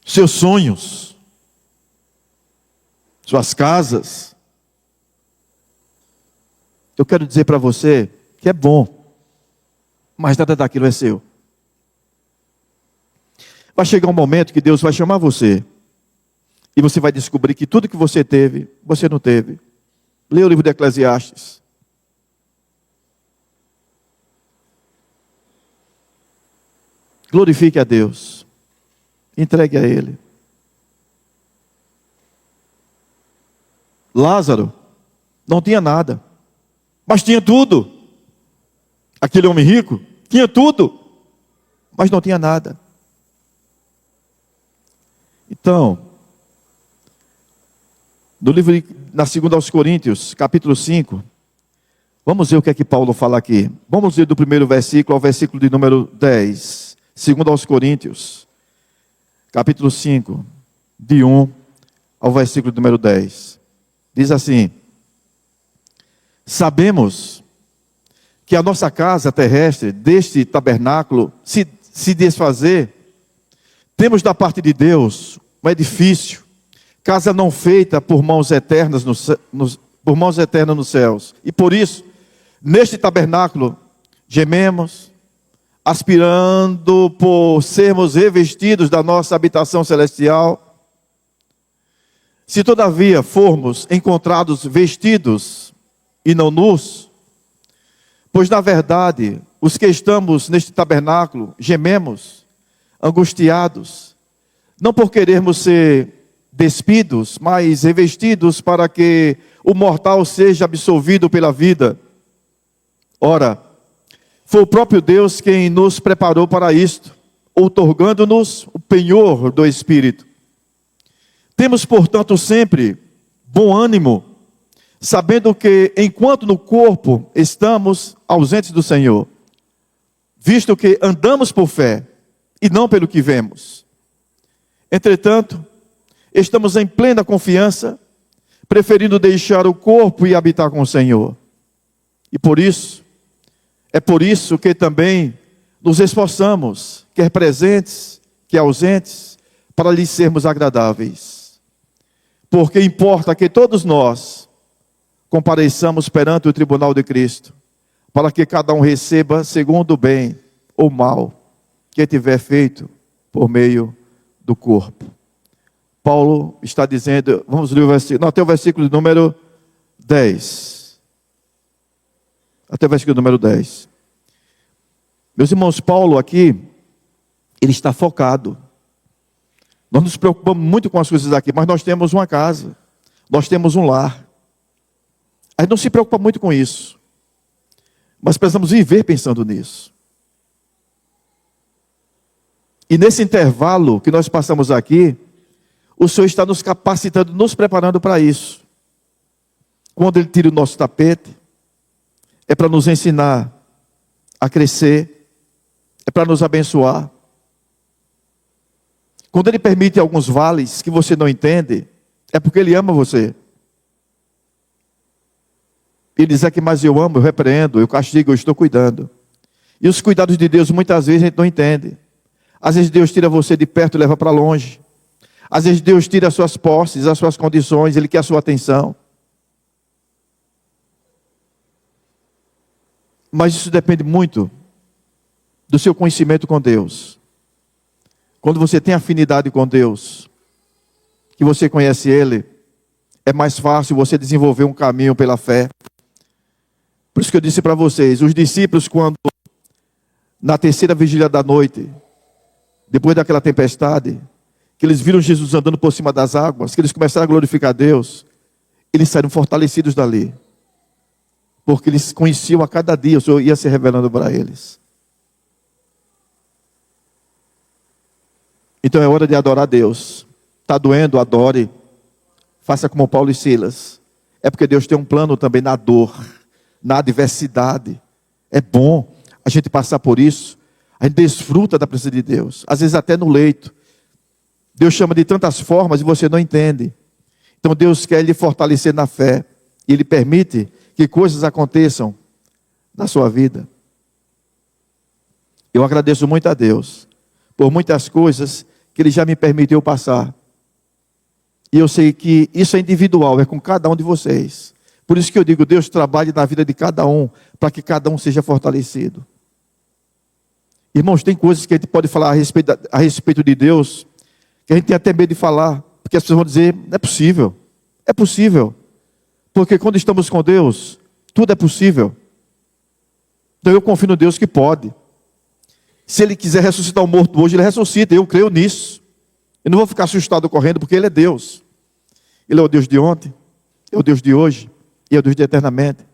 Speaker 1: Seus sonhos. Suas casas. Eu quero dizer para você que é bom, mas nada daquilo é seu. Vai chegar um momento que Deus vai chamar você, e você vai descobrir que tudo que você teve, você não teve. Leia o livro de Eclesiastes. Glorifique a Deus. Entregue a Ele. Lázaro não tinha nada, mas tinha tudo. Aquele homem rico tinha tudo, mas não tinha nada. Então, no livro, na segunda aos Coríntios, capítulo 5, vamos ver o que é que Paulo fala aqui. Vamos ver do primeiro versículo ao versículo de número 10. Segundo aos Coríntios, capítulo 5, de 1 ao versículo número 10. Diz assim: sabemos que a nossa casa terrestre, deste tabernáculo, se desfazer, temos da parte de Deus um edifício, casa não feita por mãos eternas por mãos eternas nos céus. E por isso, neste tabernáculo, gememos, aspirando por sermos revestidos da nossa habitação celestial. Se todavia formos encontrados vestidos e não nus, pois na verdade, os que estamos neste tabernáculo, gememos, angustiados, não por querermos ser despidos, mas revestidos para que o mortal seja absolvido pela vida. Ora, foi o próprio Deus quem nos preparou para isto, outorgando-nos o penhor do Espírito. Temos, portanto, sempre bom ânimo, sabendo que, enquanto no corpo estamos ausentes do Senhor, visto que andamos por fé e não pelo que vemos. Entretanto, estamos em plena confiança, preferindo deixar o corpo e habitar com o Senhor. E por isso que também nos esforçamos, quer presentes, quer ausentes, para lhes sermos agradáveis. Porque importa que todos nós compareçamos perante o tribunal de Cristo, para que cada um receba segundo o bem ou mal que tiver feito por meio do corpo. Paulo está dizendo, vamos ler o versículo, até o versículo número 10. Até o versículo número 10. Meus irmãos, Paulo aqui, ele está focado. Nós nos preocupamos muito com as coisas aqui, mas nós temos uma casa, nós temos um lar. A gente não se preocupa muito com isso, mas precisamos viver pensando nisso. E nesse intervalo que nós passamos aqui, o Senhor está nos capacitando, nos preparando para isso. Quando Ele tira o nosso tapete, é para nos ensinar a crescer, é para nos abençoar. Quando Ele permite alguns vales que você não entende, é porque Ele ama você. Ele diz que mas eu amo, eu repreendo, eu castigo, eu estou cuidando. E os cuidados de Deus muitas vezes a gente não entende. Às vezes Deus tira você de perto e leva para longe. Às vezes Deus tira as suas posses, as suas condições, Ele quer a sua atenção. Mas isso depende muito do seu conhecimento com Deus. Quando você tem afinidade com Deus, que você conhece Ele, é mais fácil você desenvolver um caminho pela fé. Por isso que eu disse para vocês, os discípulos quando, na terceira vigília da noite, depois daquela tempestade, que eles viram Jesus andando por cima das águas, que eles começaram a glorificar a Deus, eles saíram fortalecidos dali. Porque eles conheciam a cada dia, o Senhor ia se revelando para eles. Então é hora de adorar a Deus. Está doendo, adore. Faça como Paulo e Silas. É porque Deus tem um plano também na dor, na adversidade. É bom a gente passar por isso. A gente desfruta da presença de Deus. Às vezes até no leito. Deus chama de tantas formas e você não entende. Então Deus quer lhe fortalecer na fé. E Ele permite que coisas aconteçam na sua vida. Eu agradeço muito a Deus por muitas coisas que Ele já me permitiu passar. E eu sei que isso é individual, é com cada um de vocês. Por isso que eu digo, Deus trabalhe na vida de cada um, para que cada um seja fortalecido. Irmãos, tem coisas que a gente pode falar a respeito de Deus, que a gente tem até medo de falar, porque as pessoas vão dizer, não é possível. É possível. Porque quando estamos com Deus, tudo é possível. Então eu confio no Deus que pode. Se Ele quiser ressuscitar o morto hoje, Ele ressuscita, eu creio nisso. Eu não vou ficar assustado correndo, porque Ele é Deus. Ele é o Deus de ontem, é o Deus de hoje, e é o Deus de eternamente.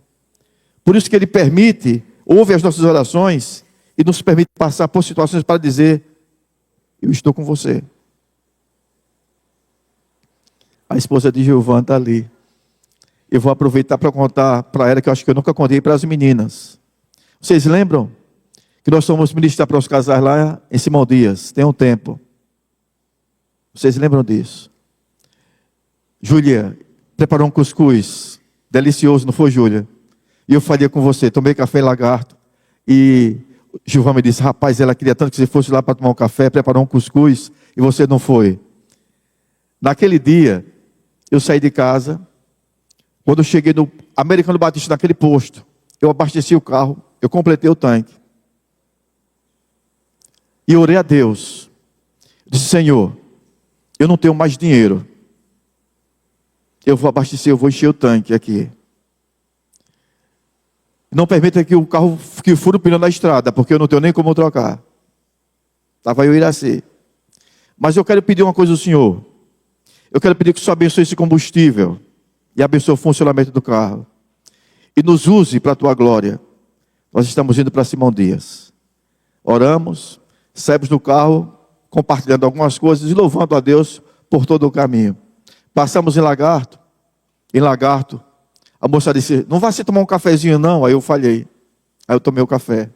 Speaker 1: Por isso que Ele permite, ouve as nossas orações, e nos permite passar por situações para dizer, eu estou com você. A esposa de Giovana está ali. Eu vou aproveitar para contar para ela, que eu acho que eu nunca contei para as meninas. Vocês lembram que nós fomos ministrar para os casais lá em Simão Dias, tem um tempo. Vocês lembram disso? Júlia preparou um cuscuz delicioso, não foi, Júlia? E eu falei com você, tomei café em Lagarto. E Gilvan me disse, rapaz, ela queria tanto que você fosse lá para tomar um café, preparou um cuscuz, e você não foi. Naquele dia, eu saí de casa. Quando eu cheguei no Americano Batista, naquele posto, eu abasteci o carro, eu completei o tanque. E orei a Deus. Disse, Senhor, eu não tenho mais dinheiro. Eu vou abastecer, eu vou encher o tanque aqui. Não permita que o carro que fure o pneu na estrada, porque eu não tenho nem como trocar. Estava eu Iraci. Mas eu quero pedir uma coisa ao Senhor. Eu quero pedir que o Senhor abençoe esse combustível e abençoe o funcionamento do carro. E nos use para a tua glória. Nós estamos indo para Simão Dias. Oramos, saímos do carro, compartilhando algumas coisas e louvando a Deus por todo o caminho. Passamos em Lagarto. Em Lagarto, a moça disse, não vai se tomar um cafezinho não? Aí eu falhei. Aí eu tomei o café.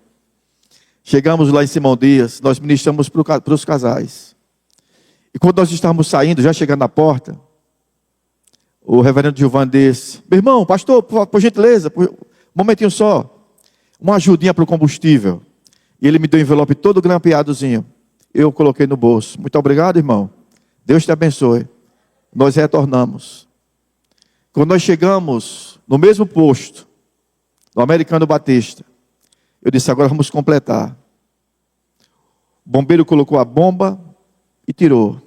Speaker 1: Chegamos lá em Simão Dias, nós ministramos para os casais. E quando nós estávamos saindo, já chegando na porta, o reverendo Gilvan disse, meu irmão, pastor, por gentileza, um momentinho só, uma ajudinha para o combustível. E ele me deu um envelope todo grampeadozinho. Eu coloquei no bolso. Muito obrigado, irmão. Deus te abençoe. Nós retornamos. Quando nós chegamos no mesmo posto, no Americano Batista, eu disse, agora vamos completar. O bombeiro colocou a bomba e tirou.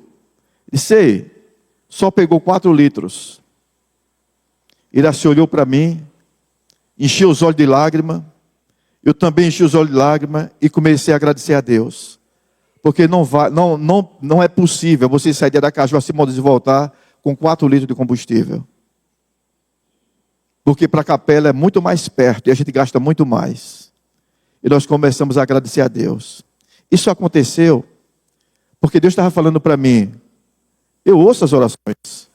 Speaker 1: Disse, ei, só pegou 4 litros. Iraci olhou para mim, encheu os olhos de lágrima. Eu também enchi os olhos de lágrima e comecei a agradecer a Deus. Porque não é possível você sair de Aracaju a Simão Dias e voltar com 4 litros de combustível. Porque para a capela é muito mais perto e a gente gasta muito mais. E nós começamos a agradecer a Deus. Isso aconteceu porque Deus estava falando para mim, eu ouço as orações.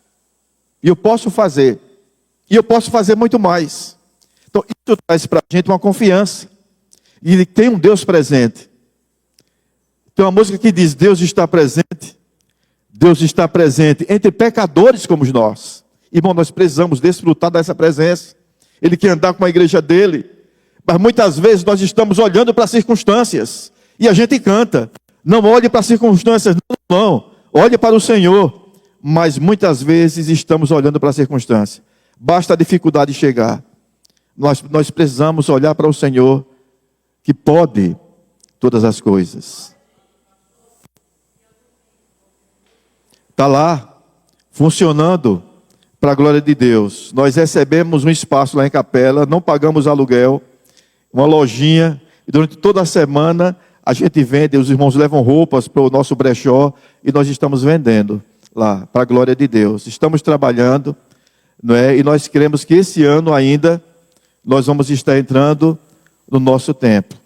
Speaker 1: E eu posso fazer. E eu posso fazer muito mais. Então isso traz para a gente uma confiança. E tem um Deus presente. Tem uma música que diz, Deus está presente. Deus está presente entre pecadores como nós. Irmão, nós precisamos desfrutar dessa presença. Ele quer andar com a igreja dele. Mas muitas vezes nós estamos olhando para as circunstâncias. E a gente canta. Não olhe para as circunstâncias, não. Olhe para o Senhor. Mas muitas vezes estamos olhando para a circunstância. Basta a dificuldade chegar. Nós precisamos olhar para o Senhor, que pode todas as coisas. Está lá, funcionando para a glória de Deus. Nós recebemos um espaço lá em Capela, não pagamos aluguel, uma lojinha, e durante toda a semana a gente vende, os irmãos levam roupas para o nosso brechó, e nós estamos vendendo lá, para a glória de Deus. Estamos trabalhando, não é? E nós queremos que esse ano ainda, nós vamos estar entrando no nosso templo.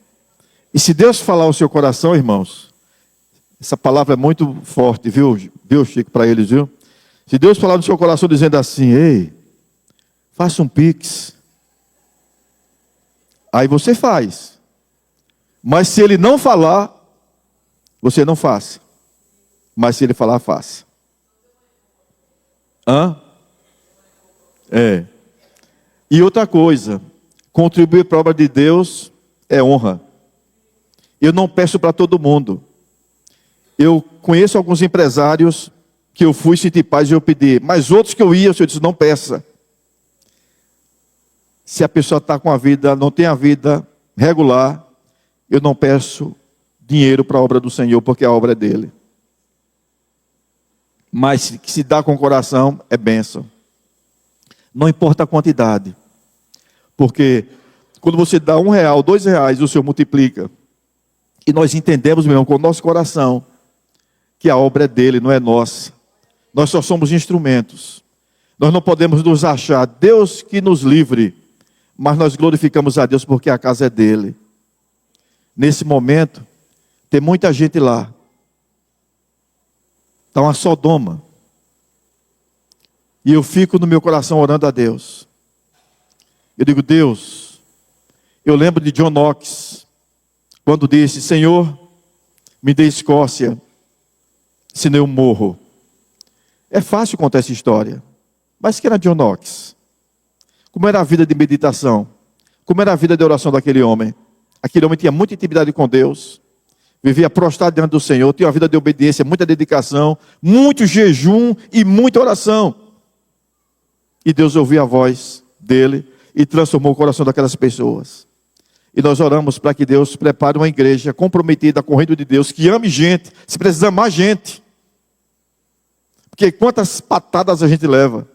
Speaker 1: E se Deus falar ao seu coração, irmãos, essa palavra é muito forte, viu Chico, para eles, viu? Se Deus falar no seu coração dizendo assim, ei, faça um pix. Aí você faz. Mas se ele não falar, você não faça. Mas se ele falar, faça. É. E outra coisa, contribuir para a obra de Deus é honra. Eu não peço para todo mundo. Eu conheço alguns empresários que eu fui sentir paz e eu pedi. Mas outros que eu ia, o Senhor disse, não peça. Se a pessoa está com a vida, não tem a vida regular, eu não peço dinheiro para a obra do Senhor, porque a obra é dele. Mas se dá com o coração, é bênção. Não importa a quantidade. Porque quando você dá R$1, R$2, o Senhor multiplica. E nós entendemos, meu irmão, com o nosso coração, que a obra é dele, não é nossa. Nós só somos instrumentos. Nós não podemos nos achar, Deus que nos livre, mas nós glorificamos a Deus porque a casa é dele. Nesse momento, tem muita gente lá. Está uma Sodoma. E eu fico no meu coração orando a Deus. Eu digo, Deus, eu lembro de John Knox, quando disse, Senhor, me dê Escócia, senão eu morro. É fácil contar essa história. Mas quem era John Knox? Como era a vida de meditação? Como era a vida de oração daquele homem? Aquele homem tinha muita intimidade com Deus, vivia prostrado diante do Senhor, tinha uma vida de obediência, muita dedicação, muito jejum e muita oração. E Deus ouviu a voz dele e transformou o coração daquelas pessoas. E nós oramos para que Deus prepare uma igreja comprometida com o reino de Deus, que ame gente, se precisa amar gente. Porque quantas patadas a gente leva.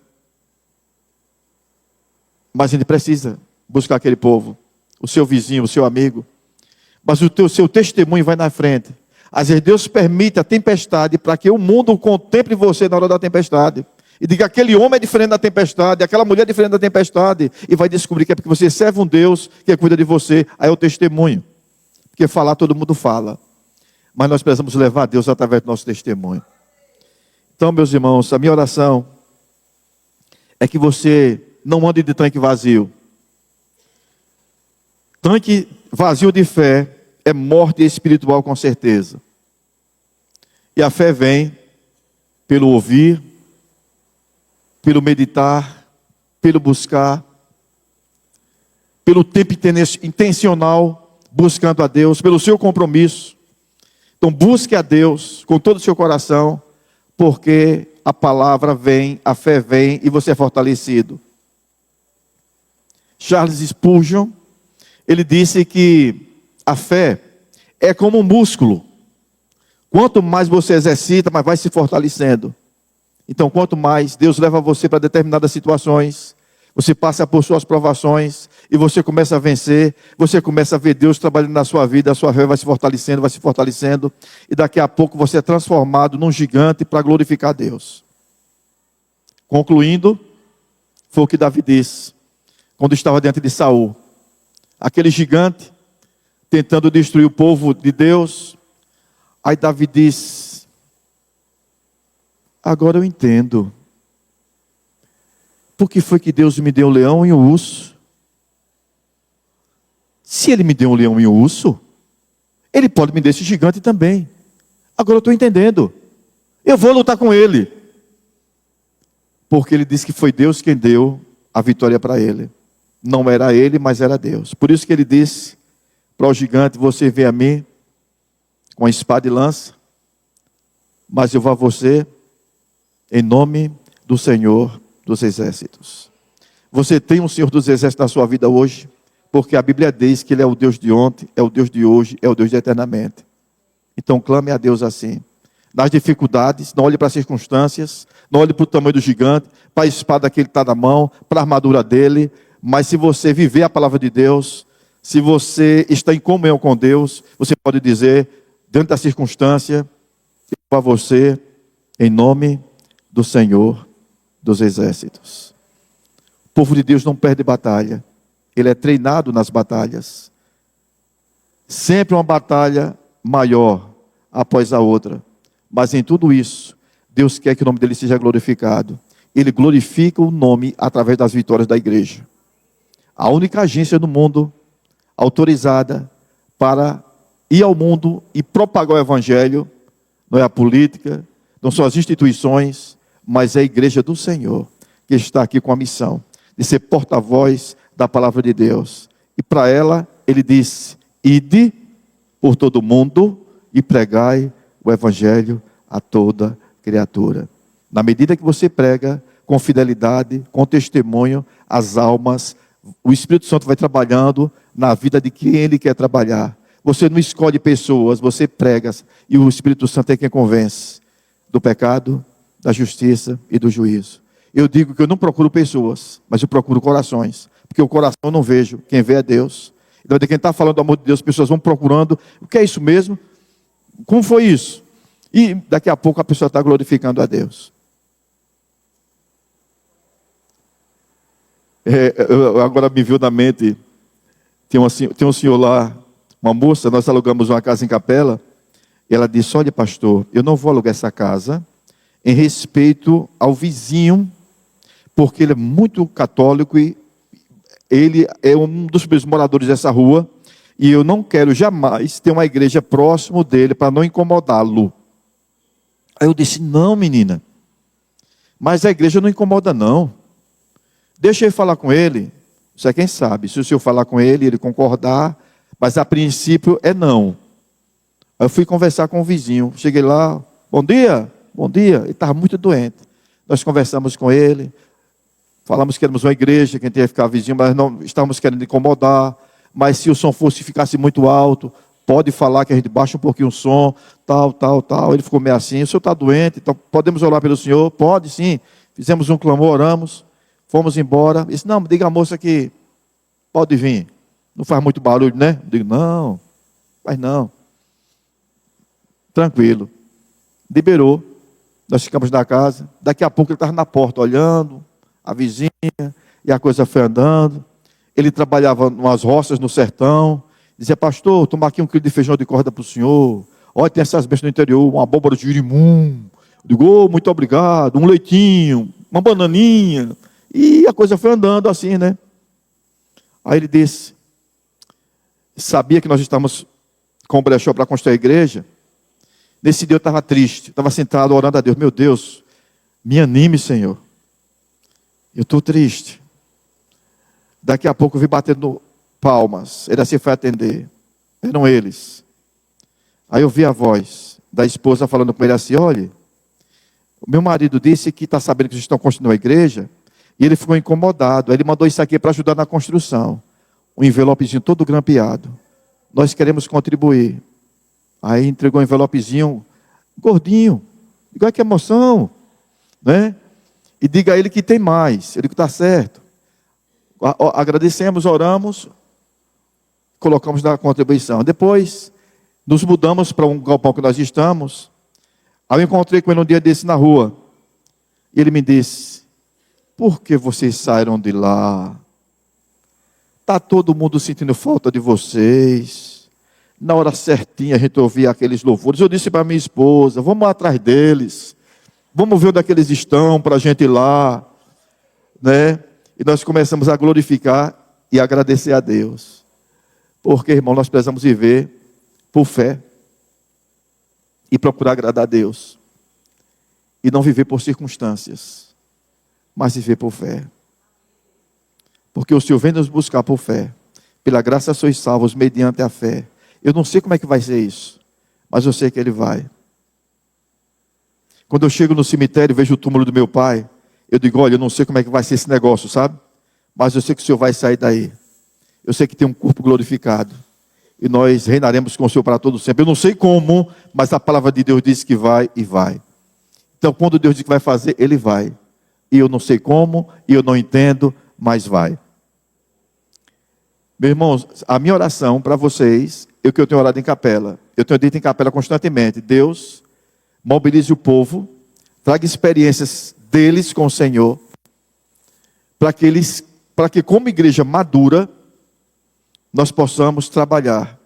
Speaker 1: Mas a gente precisa buscar aquele povo, o seu vizinho, o seu amigo. Mas o seu testemunho vai na frente. Às vezes Deus permite a tempestade para que o mundo contemple você na hora da tempestade. E diga, aquele homem é diferente da tempestade, aquela mulher é diferente da tempestade. E vai descobrir que é porque você serve um Deus que cuida de você. Aí é o testemunho. Porque falar todo mundo fala. Mas nós precisamos levar a Deus através do nosso testemunho. Então, meus irmãos, a minha oração é que você não ande de tanque vazio. Tanque vazio de fé é morte espiritual com certeza. E a fé vem pelo ouvir, pelo meditar, pelo buscar, pelo tempo intencional, buscando a Deus, pelo seu compromisso. Então busque a Deus com todo o seu coração, porque a palavra vem, a fé vem e você é fortalecido. Charles Spurgeon, ele disse que a fé é como um músculo. Quanto mais você exercita, mais vai se fortalecendo. Então, quanto mais Deus leva você para determinadas situações, você passa por suas provações e você começa a vencer, você começa a ver Deus trabalhando na sua vida, a sua fé vai se fortalecendo, e daqui a pouco você é transformado num gigante para glorificar Deus. Concluindo, foi o que Davi disse, quando estava diante de Saul. Aquele gigante, tentando destruir o povo de Deus, aí Davi disse, agora eu entendo. Por que foi que Deus me deu um leão e um urso? Se Ele me deu um leão e um urso, Ele pode me dar esse gigante também. Agora eu estou entendendo. Eu vou lutar com ele. Porque Ele disse que foi Deus quem deu a vitória para ele. Não era ele, mas era Deus. Por isso que Ele disse para o gigante, você vem a mim com a espada e lança, mas eu vou a você em nome do Senhor dos exércitos. Você tem um Senhor dos exércitos na sua vida hoje, porque a Bíblia diz que Ele é o Deus de ontem, é o Deus de hoje, é o Deus de eternamente. Então clame a Deus assim. Nas dificuldades, não olhe para as circunstâncias, não olhe para o tamanho do gigante, para a espada que ele está na mão, para a armadura dele, mas se você viver a palavra de Deus, se você está em comunhão com Deus, você pode dizer, diante da circunstância, para você, em nome do Senhor dos exércitos. O povo de Deus não perde batalha. Ele é treinado nas batalhas. Sempre uma batalha maior após a outra. Mas em tudo isso, Deus quer que o nome dele seja glorificado. Ele glorifica o nome através das vitórias da igreja. A única agência no mundo autorizada para ir ao mundo e propagar o evangelho não é a política, não são as instituições, mas é a igreja do Senhor, que está aqui com a missão de ser porta-voz da palavra de Deus. E para ela, ele disse, ide por todo o mundo e pregai o evangelho a toda criatura. Na medida que você prega, com fidelidade, com testemunho, as almas, o Espírito Santo vai trabalhando na vida de quem Ele quer trabalhar. Você não escolhe pessoas, você prega, e o Espírito Santo é quem convence do pecado, da justiça e do juízo. Eu digo que eu não procuro pessoas, mas eu procuro corações, porque o coração eu não vejo, quem vê é Deus. Então, de quem está falando do amor de Deus, as pessoas vão procurando, o que é isso mesmo? Como foi isso? E daqui a pouco a pessoa está glorificando a Deus. Agora me viu na mente, tem um senhor lá, uma moça, nós alugamos uma casa em Capela, e ela disse, olha pastor, eu não vou alugar essa casa em respeito ao vizinho, porque ele é muito católico e ele é um dos primeiros moradores dessa rua, e eu não quero jamais ter uma igreja próximo dele para não incomodá-lo. Aí eu disse, não menina, Mas a igreja não incomoda, não. Deixa eu falar com ele. Isso é quem sabe. Se o senhor falar com ele, ele concordar, mas a princípio é não. Aí eu fui conversar com o vizinho. Cheguei lá, bom dia, bom dia. Ele estava muito doente. Nós conversamos com ele, falamos que éramos uma igreja, que a gente ia ficar vizinho, mas não estávamos querendo incomodar. Mas se o som ficasse muito alto, pode falar que a gente baixa um pouquinho o som, tal. Ele ficou meio assim, o senhor está doente, então podemos orar pelo senhor? Pode, sim. Fizemos um clamor, oramos, fomos embora. Ele disse, não, diga à moça que pode vir. Não faz muito barulho, né? Eu digo, não, faz não. Tranquilo. Liberou. Nós ficamos na casa. Daqui a pouco ele estava na porta olhando, a vizinha, e a coisa foi andando. Ele trabalhava em umas roças no sertão. Dizia, pastor, tomar aqui 1 quilo de feijão de corda para o senhor. Olha, tem essas bênçãos no interior, uma abóbora de girimum. Eu digo, oh, muito obrigado. Um leitinho, uma bananinha. E a coisa foi andando assim, né? Aí ele disse, sabia que nós estávamos com o brechó para construir a igreja. Nesse dia eu estava triste, estava sentado orando a Deus. Meu Deus, me anime, Senhor. Eu estou triste. Daqui a pouco eu vi batendo palmas. Ele assim foi atender. Eram eles. Aí eu vi a voz da esposa falando com ele assim, olha, o meu marido disse que está sabendo que vocês estão construindo a igreja, e ele ficou incomodado. Aí ele mandou isso aqui para ajudar na construção. Um envelopezinho todo grampeado. Nós queremos contribuir. Aí entregou um envelopezinho gordinho. Igual que emoção, né? E diga a ele que tem mais. Ele que está certo. Agradecemos, oramos, colocamos na contribuição. Depois, nos mudamos para um galpão que nós estamos. Aí eu encontrei com ele um dia desse na rua. E ele me disse, por que vocês saíram de lá? Está todo mundo sentindo falta de vocês. Na hora certinha a gente ouvia aqueles louvores. Eu disse para minha esposa, vamos atrás deles. Vamos ver onde é que eles estão para a gente ir lá. Né? E nós começamos a glorificar e agradecer a Deus. Porque, irmão, nós precisamos viver por fé. E procurar agradar a Deus. E não viver por circunstâncias. Mas viver por fé. Porque o Senhor vem nos buscar por fé. Pela graça sois salvos mediante a fé. Eu não sei como é que vai ser isso. Mas eu sei que Ele vai. Quando eu chego no cemitério e vejo o túmulo do meu pai, eu digo, olha, eu não sei como é que vai ser esse negócio, sabe? Mas eu sei que o Senhor vai sair daí. Eu sei que tem um corpo glorificado. E nós reinaremos com o Senhor para todo sempre. Eu não sei como, mas a palavra de Deus diz que vai e vai. Então, quando Deus diz que vai fazer, Ele vai. E eu não sei como, e eu não entendo, mas vai. Meus irmãos, a minha oração para vocês, é o que eu tenho orado em capela. Eu tenho dito em capela constantemente. Deus, mobilize o povo, traga experiências deles com o Senhor, para que como igreja madura, nós possamos trabalhar.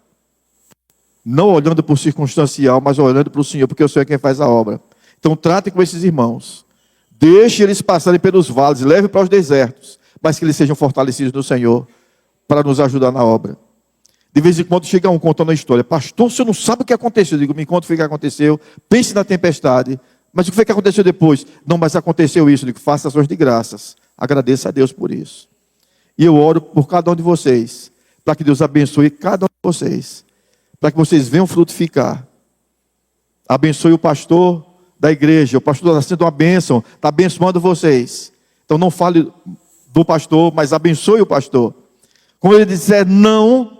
Speaker 1: Não olhando para o circunstancial, mas olhando para o Senhor, porque o Senhor é quem faz a obra. Então trate com esses irmãos. Deixe eles passarem pelos vales, leve para os desertos, mas que eles sejam fortalecidos no Senhor, para nos ajudar na obra. De vez em quando chega um contando a história. Pastor, você não sabe o que aconteceu. Eu digo, me conta o que aconteceu. Pense na tempestade. Mas o que foi que aconteceu depois? Não, mas aconteceu isso. Eu digo, faça ações de graças. Agradeça a Deus por isso. E eu oro por cada um de vocês. Para que Deus abençoe cada um de vocês. Para que vocês venham frutificar. Abençoe o pastor da igreja. O pastor está sendo uma bênção. Está abençoando vocês. Então não fale do pastor, mas abençoe o pastor. Quando ele disser não,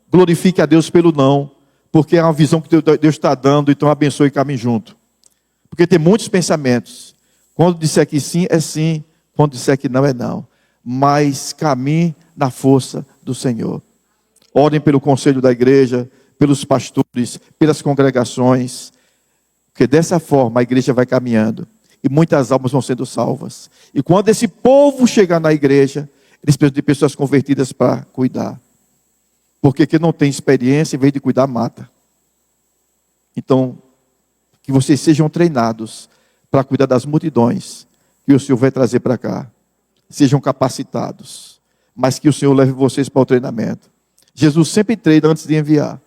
Speaker 1: glorifique a Deus pelo não, porque é uma visão que Deus está dando, então abençoe e caminhe junto. Porque tem muitos pensamentos. Quando disser que sim, é sim. Quando disser que não, é não. Mas caminhe na força do Senhor. Orem pelo conselho da igreja, pelos pastores, pelas congregações. Porque dessa forma a igreja vai caminhando. E muitas almas vão sendo salvas. E quando esse povo chegar na igreja, eles precisam de pessoas convertidas para cuidar. Porque quem não tem experiência, em vez de cuidar, mata. Então, que vocês sejam treinados para cuidar das multidões que o Senhor vai trazer para cá. Sejam capacitados. Mas que o Senhor leve vocês para o treinamento. Jesus sempre treina antes de enviar.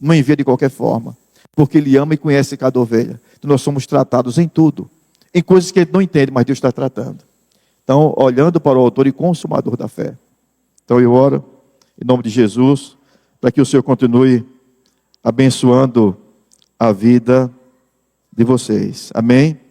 Speaker 1: Não envia de qualquer forma. Porque Ele ama e conhece cada ovelha. Então, nós somos tratados em tudo. em coisas que a gente não entende, mas Deus está tratando. Então, olhando para o autor e consumador da fé. Então, eu oro, em nome de Jesus, para que o Senhor continue abençoando a vida de vocês. Amém?